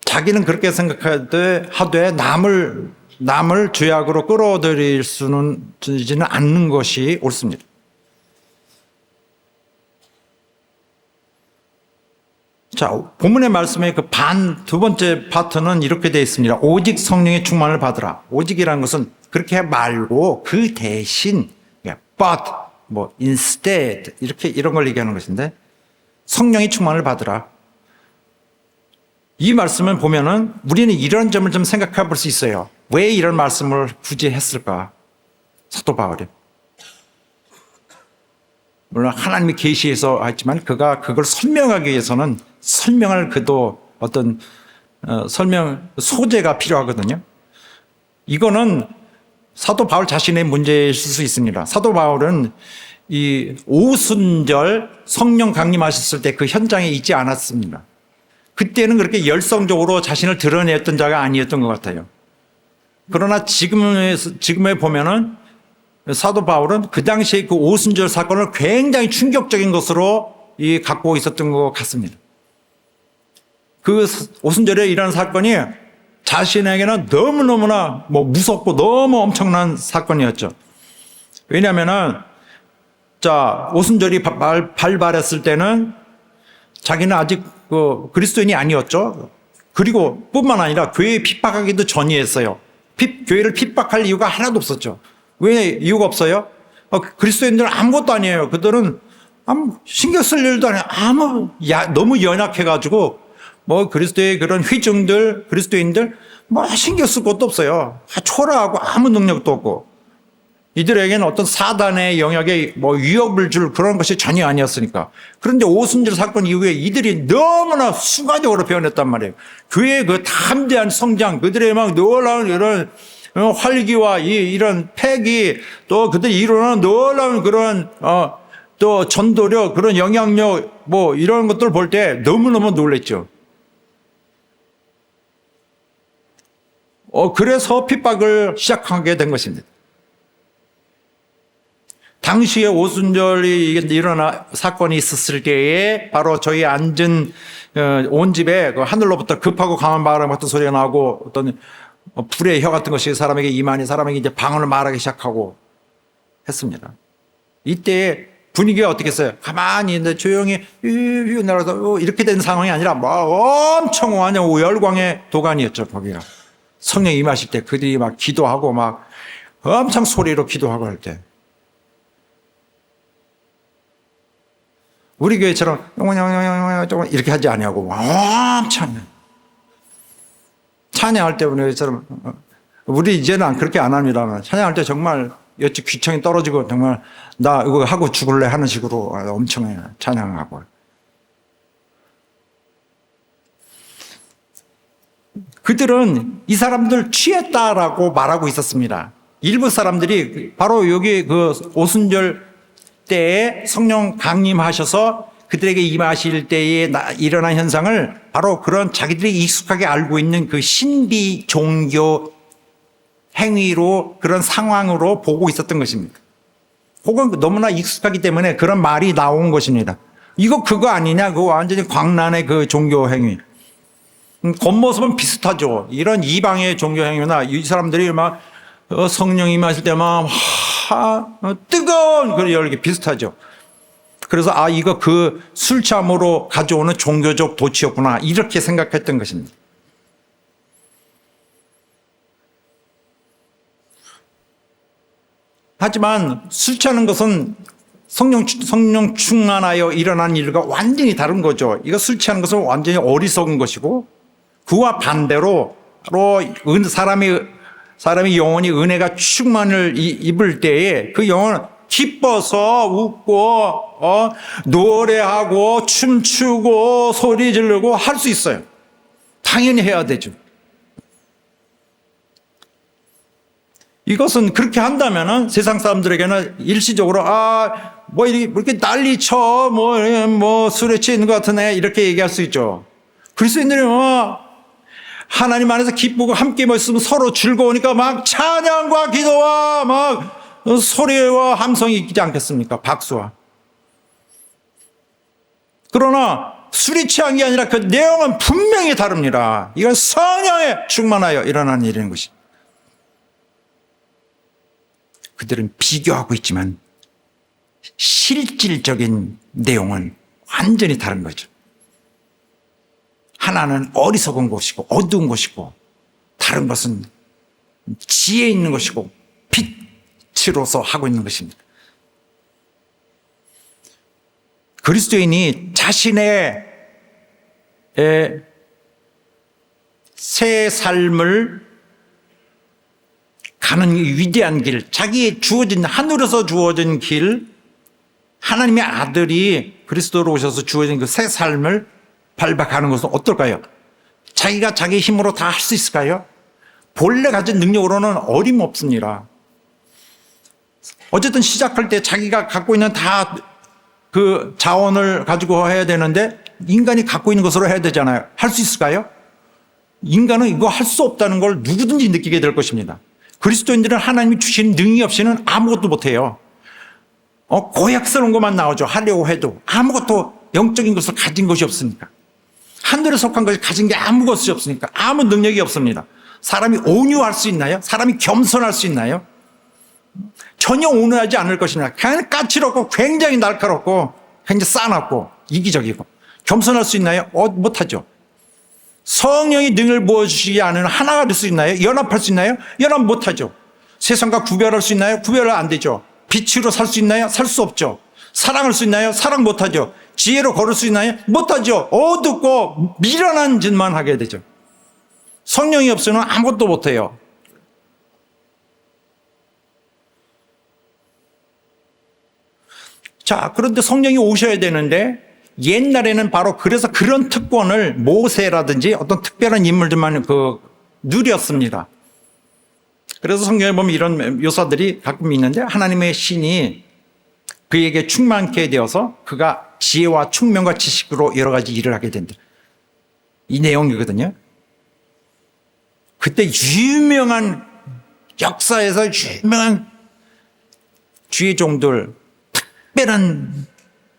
자기는 그렇게 생각하되 남을 죄악으로 끌어들일 수는 않는 것이 옳습니다. 자, 본문의 말씀의 그 두 번째 파트는 이렇게 되어 있습니다. 오직 성령의 충만을 받으라. 오직이라는 것은 그렇게 말고 그 대신, but, instead, 이런 걸 얘기하는 것인데, 성령의 충만을 받으라. 이 말씀을 보면은 우리는 이런 점을 좀 생각해 볼 수 있어요. 왜 이런 말씀을 굳이 했을까? 사도 바울이. 물론 하나님이 계시해서 했지만 그가 그걸 설명하기 위해서는 설명할 그도 어떤 설명 소재가 필요하거든요. 이거는 사도 바울 자신의 문제일 수 있습니다. 사도 바울은 이 오순절 성령 강림하셨을 때 그 현장에 있지 않았습니다. 그때는 그렇게 열성적으로 자신을 드러냈던 자가 아니었던 것 같아요. 그러나 지금에 보면은 사도 바울은 그 당시에 그 오순절 사건을 굉장히 충격적인 것으로 갖고 있었던 것 같습니다. 그 오순절에 일어난 사건이 자신에게는 너무너무나 무섭고 너무 엄청난 사건이었죠. 왜냐하면은 오순절이 발발했을 때는 자기는 아직 그리스도인이 아니었죠. 그리고 뿐만 아니라 교회에 핍박하기도 전이했어요. 교회를 핍박할 이유가 하나도 없었죠. 왜 이유가 없어요? 그리스도인들은 아무것도 아니에요. 그들은 신경 쓸 일도 아니에요. 너무 연약해가지고 그리스도의 그런 회중들, 그리스도인들 신경 쓸 것도 없어요. 초라하고 아무 능력도 없고. 이들에게는 어떤 사단의 영역에 위협을 줄 그런 것이 전혀 아니었으니까. 그런데 오순절 사건 이후에 이들이 너무나 순간적으로 변했단 말이에요. 교회의 그 담대한 성장, 그들의 놀라운 이런 활기와 이런 패기, 또 그들이 이루는 놀라운 그런 또 전도력, 그런 영향력 이런 것들을 볼 때 너무너무 놀랬죠. 그래서 핍박을 시작하게 된 것입니다. 당시에 오순절이 일어나 사건이 있었을 때에 바로 저희 앉은 온 집에 하늘로부터 급하고 강한 바람 같은 소리가 나고 어떤 불의 혀 같은 것이 사람에게 임하니 사람에게 이제 방언을 말하기 시작하고 했습니다. 이때 분위기가 어떻게 했어요? 가만히 있는데 조용히 내려서 이렇게 된 상황이 아니라 엄청 완전 열광의 도가니였죠. 거기가 성령 임하실 때 그들이 기도하고 엄청 소리로 기도하고 할 때. 우리 교회처럼 이렇게 하지 아니하고 엄청 찬양할 때 우리 이제는 그렇게 안 합니다. 찬양할 때 정말 여치 귀청이 떨어지고 정말 나 이거 하고 죽을래 하는 식으로 엄청 찬양하고. 그들은 이 사람들 취했다라고 말하고 있었습니다. 일부 사람들이 바로 여기 그 오순절 때에 성령 강림하셔서 그들에게 임하실 때에 일어난 현상을 바로 그런 자기들이 익숙하게 알고 있는 그 신비 종교 행위로 그런 상황으로 보고 있었던 것입니다. 혹은 너무나 익숙하기 때문에 그런 말이 나온 것입니다. 이거 그거 아니냐? 그거 완전히 광란의 그 종교 행위. 겉모습은 비슷하죠. 이런 이방의 종교 행위나 이 사람들이 성령 임하실 때 뜨거운 그런 열기 비슷하죠. 그래서 이거 그 술 취함으로 가져오는 종교적 도취였구나 이렇게 생각했던 것입니다. 하지만 술 취하는 것은 성령 충만하여 일어난 일과 완전히 다른 거죠. 이거 술 취하는 것은 완전히 어리석은 것이고 그와 반대로 바로 사람이 영혼이 은혜가 충만을 입을 때에 그 영혼은 기뻐서 웃고 노래하고 춤추고 소리 지르고 할 수 있어요. 당연히 해야 되죠. 이것은 그렇게 한다면은 세상 사람들에게는 일시적으로 이렇게 난리쳐 술에 취한 것 같은 애 이렇게 얘기할 수 있죠. 그리스도인들이 하나님 안에서 기쁘고 함께 있으면 서로 즐거우니까 찬양과 기도와 소리와 함성이 있지 않겠습니까? 박수와. 그러나 술이 취한 게 아니라 그 내용은 분명히 다릅니다. 이건 성령에 충만하여 일어난 일인 것이. 그들은 비교하고 있지만 실질적인 내용은 완전히 다른 거죠. 하나는 어리석은 것이고 어두운 것이고 다른 것은 지혜 있는 것이고 빛으로서 하고 있는 것입니다. 그리스도인이 자신의 새 삶을 가는 위대한 길, 자기의 주어진, 하늘에서 주어진 길, 하나님의 아들이 그리스도로 오셔서 주어진 그 새 삶을 밟아가는 것은 어떨까요? 자기가 자기 힘으로 다 할 수 있을까요? 본래 가진 능력으로는 어림없습니다. 어쨌든 시작할 때 자기가 갖고 있는 다 그 자원을 가지고 해야 되는데 인간이 갖고 있는 것으로 해야 되잖아요. 할 수 있을까요? 인간은 이거 할 수 없다는 걸 누구든지 느끼게 될 것입니다. 그리스도인들은 하나님이 주신 능력 없이는 아무것도 못해요. 고약스러운 것만 나오죠. 하려고 해도 아무것도 영적인 것을 가진 것이 없으니까. 하늘에 속한 것을 가진 게 아무것이 없으니까 아무 능력이 없습니다. 사람이 온유할 수 있나요? 사람이 겸손할 수 있나요? 전혀 온유하지 않을 것입니다. 그냥 까칠하고 굉장히 날카롭고 굉장히 싸납고 이기적이고. 겸손할 수 있나요? 못하죠. 성령이 능을 부어주시지 않으면 하나가 될 수 있나요? 연합할 수 있나요? 연합 못하죠. 세상과 구별할 수 있나요? 구별은 안 되죠. 빛으로 살 수 있나요? 살 수 없죠. 사랑할 수 있나요? 사랑 못하죠. 지혜로 걸을 수 있나요? 못하죠. 어둡고 미련한 짓만 하게 되죠. 성령이 없으면 아무것도 못해요. 자, 그런데 성령이 오셔야 되는데 옛날에는 바로 그래서 그런 특권을 모세라든지 어떤 특별한 인물들만 누렸습니다. 그래서 성경에 보면 이런 묘사들이 가끔 있는데 하나님의 신이 그에게 충만케 되어서 그가 지혜와 총명과 지식으로 여러 가지 일을 하게 된다. 이 내용이거든요. 그때 유명한 역사에서 유명한 주의 종들, 특별한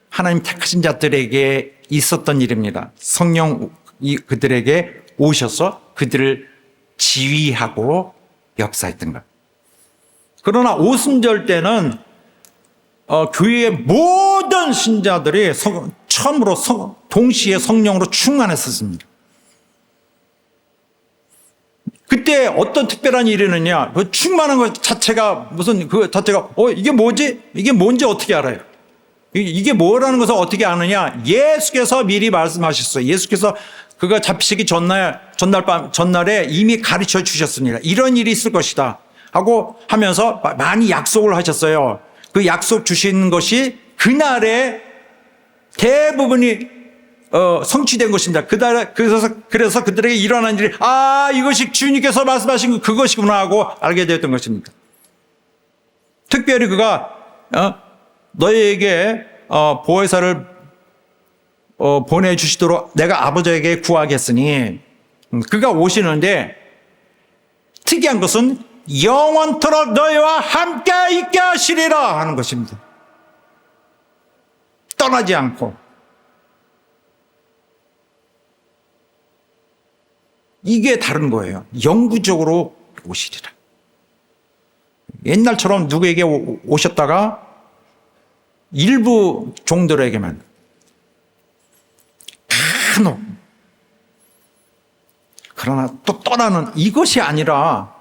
하나님 택하신 자들에게 있었던 일입니다. 성령이 그들에게 오셔서 그들을 지휘하고 역사했던 것. 그러나 오순절 때는 교회의 모든 신자들이 처음으로 동시에 성령으로 충만했었습니다. 그때 어떤 특별한 일이 있느냐? 그 충만한 것 자체가 이게 뭐지? 이게 뭔지 어떻게 알아요? 이게 뭐라는 것을 어떻게 아느냐? 예수께서 미리 말씀하셨어요. 예수께서 그가 잡히시기 전날에 이미 가르쳐 주셨습니다. 이런 일이 있을 것이다 하고 하면서 많이 약속을 하셨어요. 그 약속 주신 것이 그날에 대부분이 성취된 것입니다. 그래서 그들에게 일어난 일이 이것이 주님께서 말씀하신 그것이구나 하고 알게 되었던 것입니다. 특별히 그가 너희에게 보혜사를 보내주시도록 내가 아버지에게 구하겠으니 그가 오시는데 특이한 것은 영원토록 너희와 함께 있게 하시리라 하는 것입니다. 떠나지 않고. 이게 다른 거예요. 영구적으로 오시리라. 옛날처럼 누구에게 오셨다가 일부 종들에게만 간혹 그러나 또 떠나는 이것이 아니라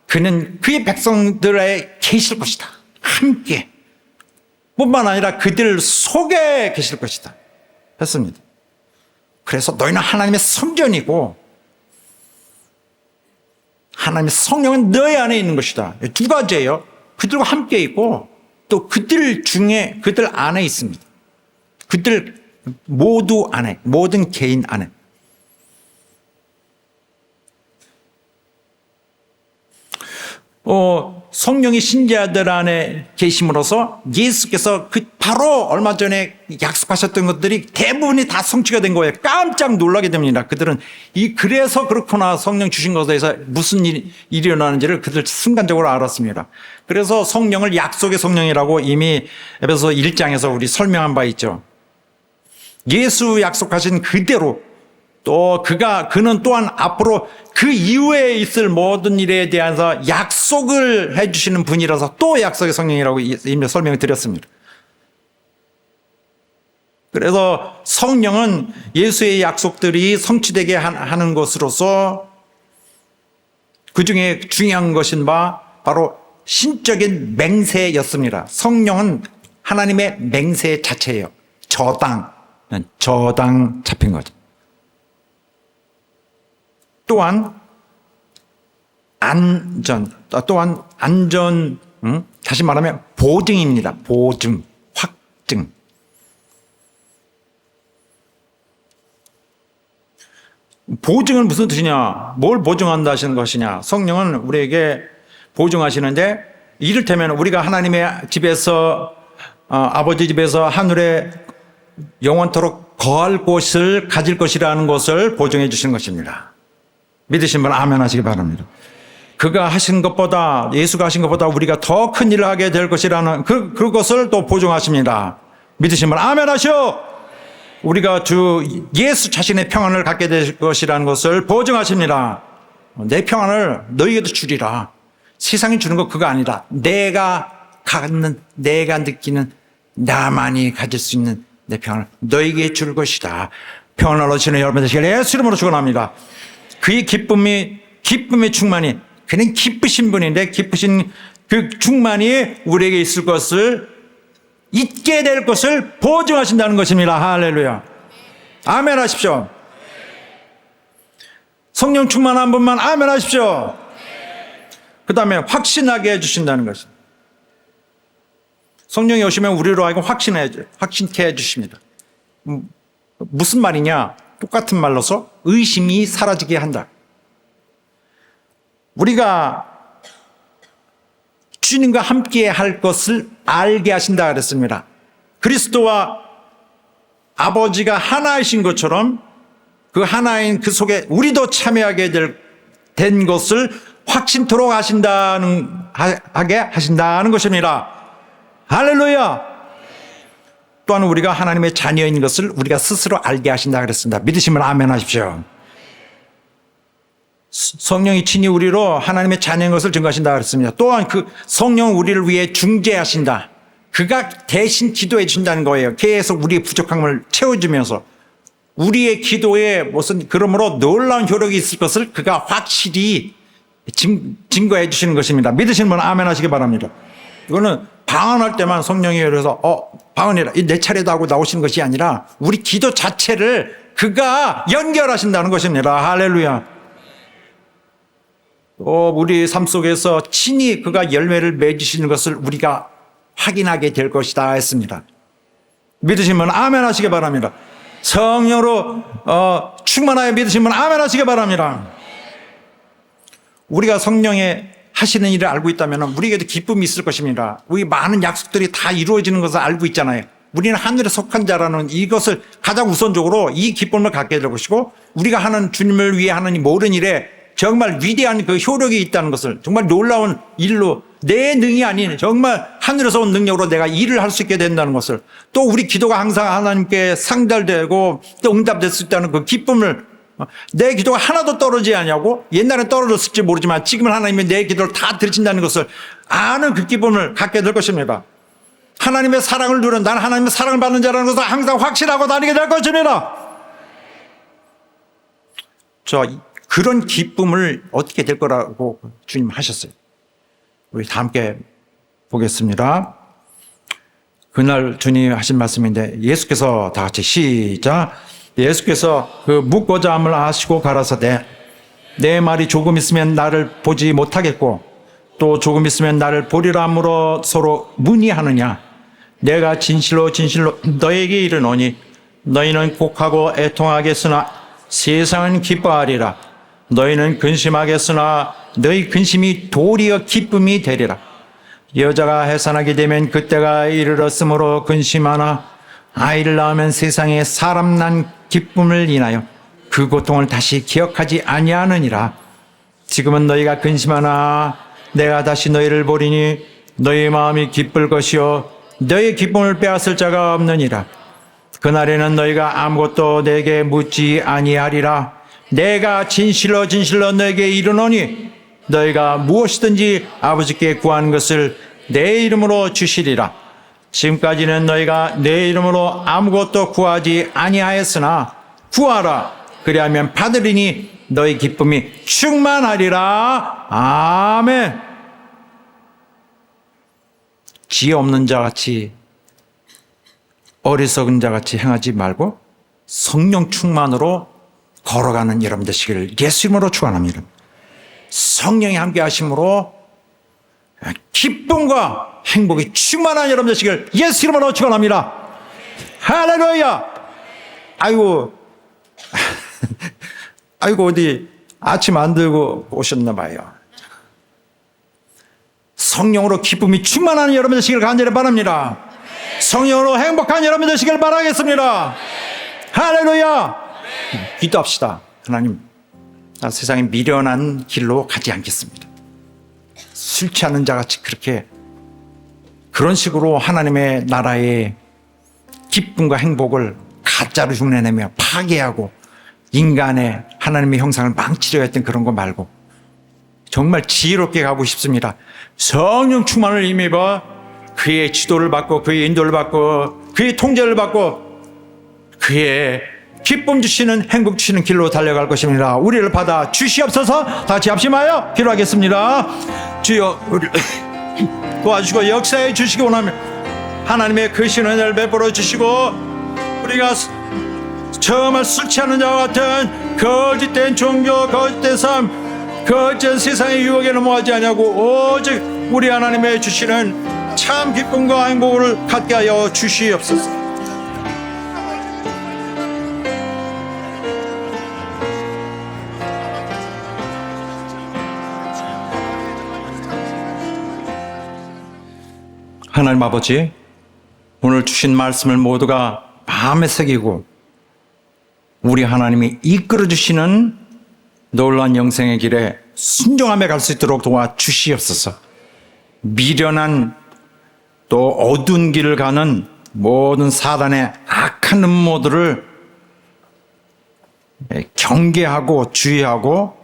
그는 그의 백성들에 계실 것이다. 함께 뿐만 아니라 그들 속에 계실 것이다 했습니다. 그래서 너희는 하나님의 성전이고 하나님의 성령은 너희 안에 있는 것이다. 두 가지예요. 그들과 함께 있고 또 그들 중에 그들 안에 있습니다. 그들 모두 안에, 모든 개인 안에. 성령이 신자들 안에 계심으로써 예수께서 바로 얼마 전에 약속하셨던 것들이 대부분이 다 성취가 된 거예요. 깜짝 놀라게 됩니다. 그들은 그래서 그렇구나, 성령 주신 것에서 무슨 일이 일어나는지를 그들 순간적으로 알았습니다. 그래서 성령을 약속의 성령이라고 이미 에베소 1장에서 우리 설명한 바 있죠. 예수 약속하신 그대로 또 그는 또한 앞으로 그 이후에 있을 모든 일에 대해서 약속을 해주시는 분이라서 또 약속의 성령이라고 이미 설명을 드렸습니다. 그래서 성령은 예수의 약속들이 성취되게 하는 것으로서 그 중에 중요한 것인 바 바로 신적인 맹세였습니다. 성령은 하나님의 맹세 자체예요. 저당 잡힌 거죠. 또한 안전, 다시 말하면 보증입니다. 보증, 확증. 보증은 무슨 뜻이냐? 뭘 보증한다 하시는 것이냐? 성령은 우리에게 보증하시는데, 이를테면 우리가 하나님의 집에서, 아버지 집에서 하늘에 영원토록 거할 곳을 가질 것이라는 것을 보증해 주시는 것입니다. 믿으신 분 아멘 하시기 바랍니다. 그가 하신 것보다, 예수가 하신 것보다 우리가 더 큰 일을 하게 될 것이라는 그것을 또 보증하십니다. 믿으신 분 아멘 하시오. 우리가 주 예수 자신의 평안을 갖게 될 것이라는 것을 보증하십니다. 내 평안을 너희에게도 주리라. 세상이 주는 거 그거 아니다. 내가 갖는, 내가 느끼는, 나만이 가질 수 있는 내 평안을 너희에게 줄 것이다. 평안을 얻으시는 여러분 되시길 예수 이름으로 축원합니다. 그의 기쁨의 충만이, 그는 기쁘신 분인데 기쁘신 그 충만이 우리에게 있을 것을, 있게 될 것을 보증하신다는 것입니다. 할렐루야. 아멘 하십시오. 성령 충만한 분만 아멘 하십시오. 그 다음에 확신하게 해주신다는 것입니다. 성령이 오시면 우리로 하여금 확신케 해주십니다. 무슨 말이냐? 똑같은 말로서 의심이 사라지게 한다. 우리가 주님과 함께 할 것을 알게 하신다 그랬습니다. 그리스도와 아버지가 하나이신 것처럼 그 하나인 그 속에 우리도 참여하게 된 것을 확신토록 하게 하신다는 것입니다. 할렐루야. 또한 우리가 하나님의 자녀인 것을 우리가 스스로 알게 하신다 그랬습니다. 믿으시면 아멘 하십시오. 성령이 친히 우리로 하나님의 자녀인 것을 증거하신다 그랬습니다. 또한 그 성령은 우리를 위해 중재하신다. 그가 대신 기도해 주신다는 거예요. 계속 우리의 부족함을 채워주면서 우리의 기도에 무슨 그러므로 놀라운 효력이 있을 것을 그가 확실히 증거해 주시는 것입니다. 믿으시는 분은 아멘 하시기 바랍니다. 이거는 방언할 때만 성령이 그래서 방언이라 내 차례다 하고 나오시는 것이 아니라 우리 기도 자체를 그가 연결하신다는 것입니다. 할렐루야. 또 우리 삶 속에서 친히 그가 열매를 맺으시는 것을 우리가 확인하게 될 것이다 했습니다. 믿으시면 아멘 하시기 바랍니다. 성령으로 충만하여 믿으시면 아멘 하시기 바랍니다. 우리가 성령의 하시는 일을 알고 있다면 우리에게도 기쁨이 있을 것입니다. 우리 많은 약속들이 다 이루어지는 것을 알고 있잖아요. 우리는 하늘에 속한 자라는 이것을 가장 우선적으로 이 기쁨을 갖게 될 것이고, 우리가 하는 주님을 위해 하는 이 모든 일에 정말 위대한 그 효력이 있다는 것을, 정말 놀라운 일로 내 능이 아닌 정말 하늘에서 온 능력으로 내가 일을 할 수 있게 된다는 것을, 또 우리 기도가 항상 하나님께 상달되고 또 응답될 수 있다는 그 기쁨을, 내 기도가 하나도 떨어지지 않냐고, 옛날엔 떨어졌을지 모르지만 지금은 하나님이 내 기도를 다 들으신다는 것을 아는 그 기쁨을 갖게 될 것입니다. 하나님의 사랑을 누려 나는 하나님의 사랑을 받는 자라는 것을 항상 확신하고 다니게 될 것입니다. 그런 기쁨을 어떻게 될 거라고 주님 하셨어요. 우리 다 함께 보겠습니다. 그날 주님 하신 말씀인데, 예수께서 다 같이 시작. 예수께서 그 묻고자 함을 하시고 가라사대, 내 말이 조금 있으면 나를 보지 못하겠고 또 조금 있으면 나를 보리라 함으로 서로 문의하느냐. 내가 진실로 진실로 너에게 이르노니 너희는 곡하고 애통하겠으나 세상은 기뻐하리라. 너희는 근심하겠으나 너희 근심이 도리어 기쁨이 되리라. 여자가 해산하게 되면 그때가 이르렀으므로 근심하나 아이를 낳으면 세상에 사람 난 기쁨을 인하여 그 고통을 다시 기억하지 아니하느니라. 지금은 너희가 근심하나 내가 다시 너희를 보리니 너희 마음이 기쁠 것이요 너희 기쁨을 빼앗을 자가 없느니라. 그날에는 너희가 아무것도 내게 묻지 아니하리라. 내가 진실로 진실로 너에게 이르노니 너희가 무엇이든지 아버지께 구하는 것을 내 이름으로 주시리라. 지금까지는 너희가 내 이름으로 아무것도 구하지 아니하였으나 구하라. 그리하면 받으리니 너희 기쁨이 충만하리라. 아멘. 지혜 없는 자 같이 어리석은 자같이 행하지 말고 성령 충만으로 걸어가는 여러분 되시기를 예수 이름으로 축원합니다. 성령이 함께 하심으로 기쁨과 행복이 충만한 여러분 되시기를 예수 이름으로 축원합니다. 할렐루야. 아이고 아이고 어디 아침 안 들고 오셨나 봐요. 성령으로 기쁨이 충만한 여러분 되시기를 간절히 바랍니다. 성령으로 행복한 여러분 되시기를 바라겠습니다. 할렐루야. 기도합시다. 하나님, 나 세상에 미련한 길로 가지 않겠습니다. 술 취하는 자같이 그런 식으로 하나님의 나라의 기쁨과 행복을 가짜로 흉내내며 파괴하고 인간의 하나님의 형상을 망치려 했던 그런 거 말고 정말 지혜롭게 가고 싶습니다. 성령 충만을 힘입어 그의 지도를 받고 그의 인도를 받고 그의 통제를 받고 그의 기쁨 주시는 행복 주시는 길로 달려갈 것입니다. 우리를 받아 주시옵소서. 다 같이 합심하여 기도하겠습니다. 주여 우리를 도와주시고 역사해 주시기 원하며 하나님의 크신 은혜를 베풀어 주시고 우리가 정말 술 취하는 자와 같은 거짓된 종교 거짓된 삶 거짓된 세상의 유혹에 넘어가지 않냐고 오직 우리 하나님의 주시는 참 기쁨과 행복을 갖게 하여 주시옵소서. 하나님 아버지, 오늘 주신 말씀을 모두가 마음에 새기고 우리 하나님이 이끌어 주시는 놀라운 영생의 길에 순종하며 갈 수 있도록 도와주시옵소서. 미련한 또 어두운 길을 가는 모든 사단의 악한 음모들을 경계하고 주의하고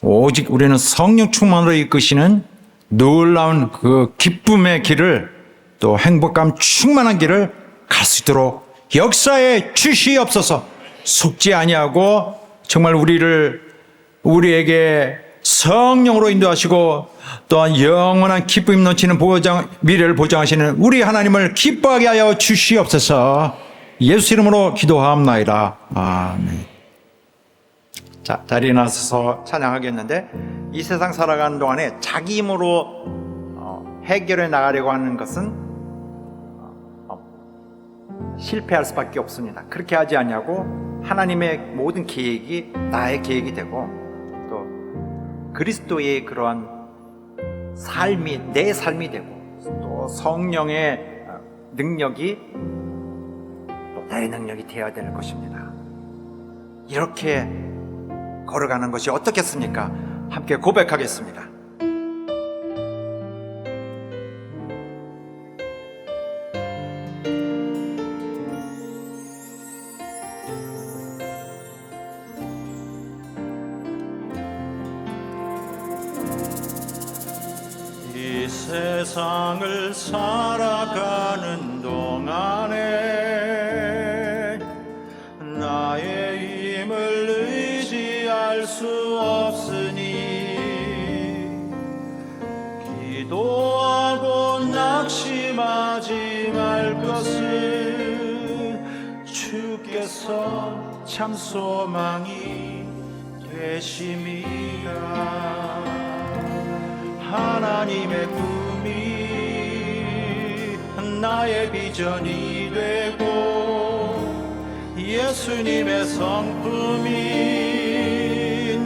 오직 우리는 성령 충만으로 이끄시는 놀라운 그 기쁨의 길을 또 행복감 충만한 길을 갈 수 있도록 역사에 주시옵소서. 속지 아니하고 정말 우리에게 성령으로 인도하시고 또한 영원한 기쁨이 넘치는 미래를 보장하시는 우리 하나님을 기뻐하게 하여 주시옵소서. 예수 이름으로 기도하옵나이다. 아멘. 자, 자리에 나서서 찬양하겠는데 이 세상 살아가는 동안에 자기 힘으로 해결해 나가려고 하는 것은 실패할 수밖에 없습니다. 그렇게 하지 않냐고 하나님의 모든 계획이 나의 계획이 되고 또 그리스도의 그러한 삶이 내 삶이 되고 또 성령의 능력이 또 나의 능력이 되어야 될 것입니다. 이렇게 걸어가는 것이 어떻겠습니까? 함께 고백하겠습니다. 이 세상을 살아가는 동안에 나의 힘을 의지할 수 없으니 기도하고 낙심하지 말 것을 주께서 참 소망이 되심이다. 하나님의 꿈이 나의 비전이 되고 예수님의 성품이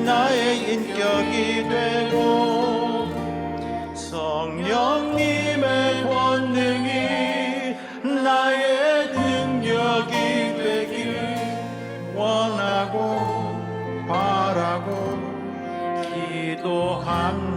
나의 인격이 되고 성령님의 권능이 나의 능력이 되길 원하고 바라고 기도합니다.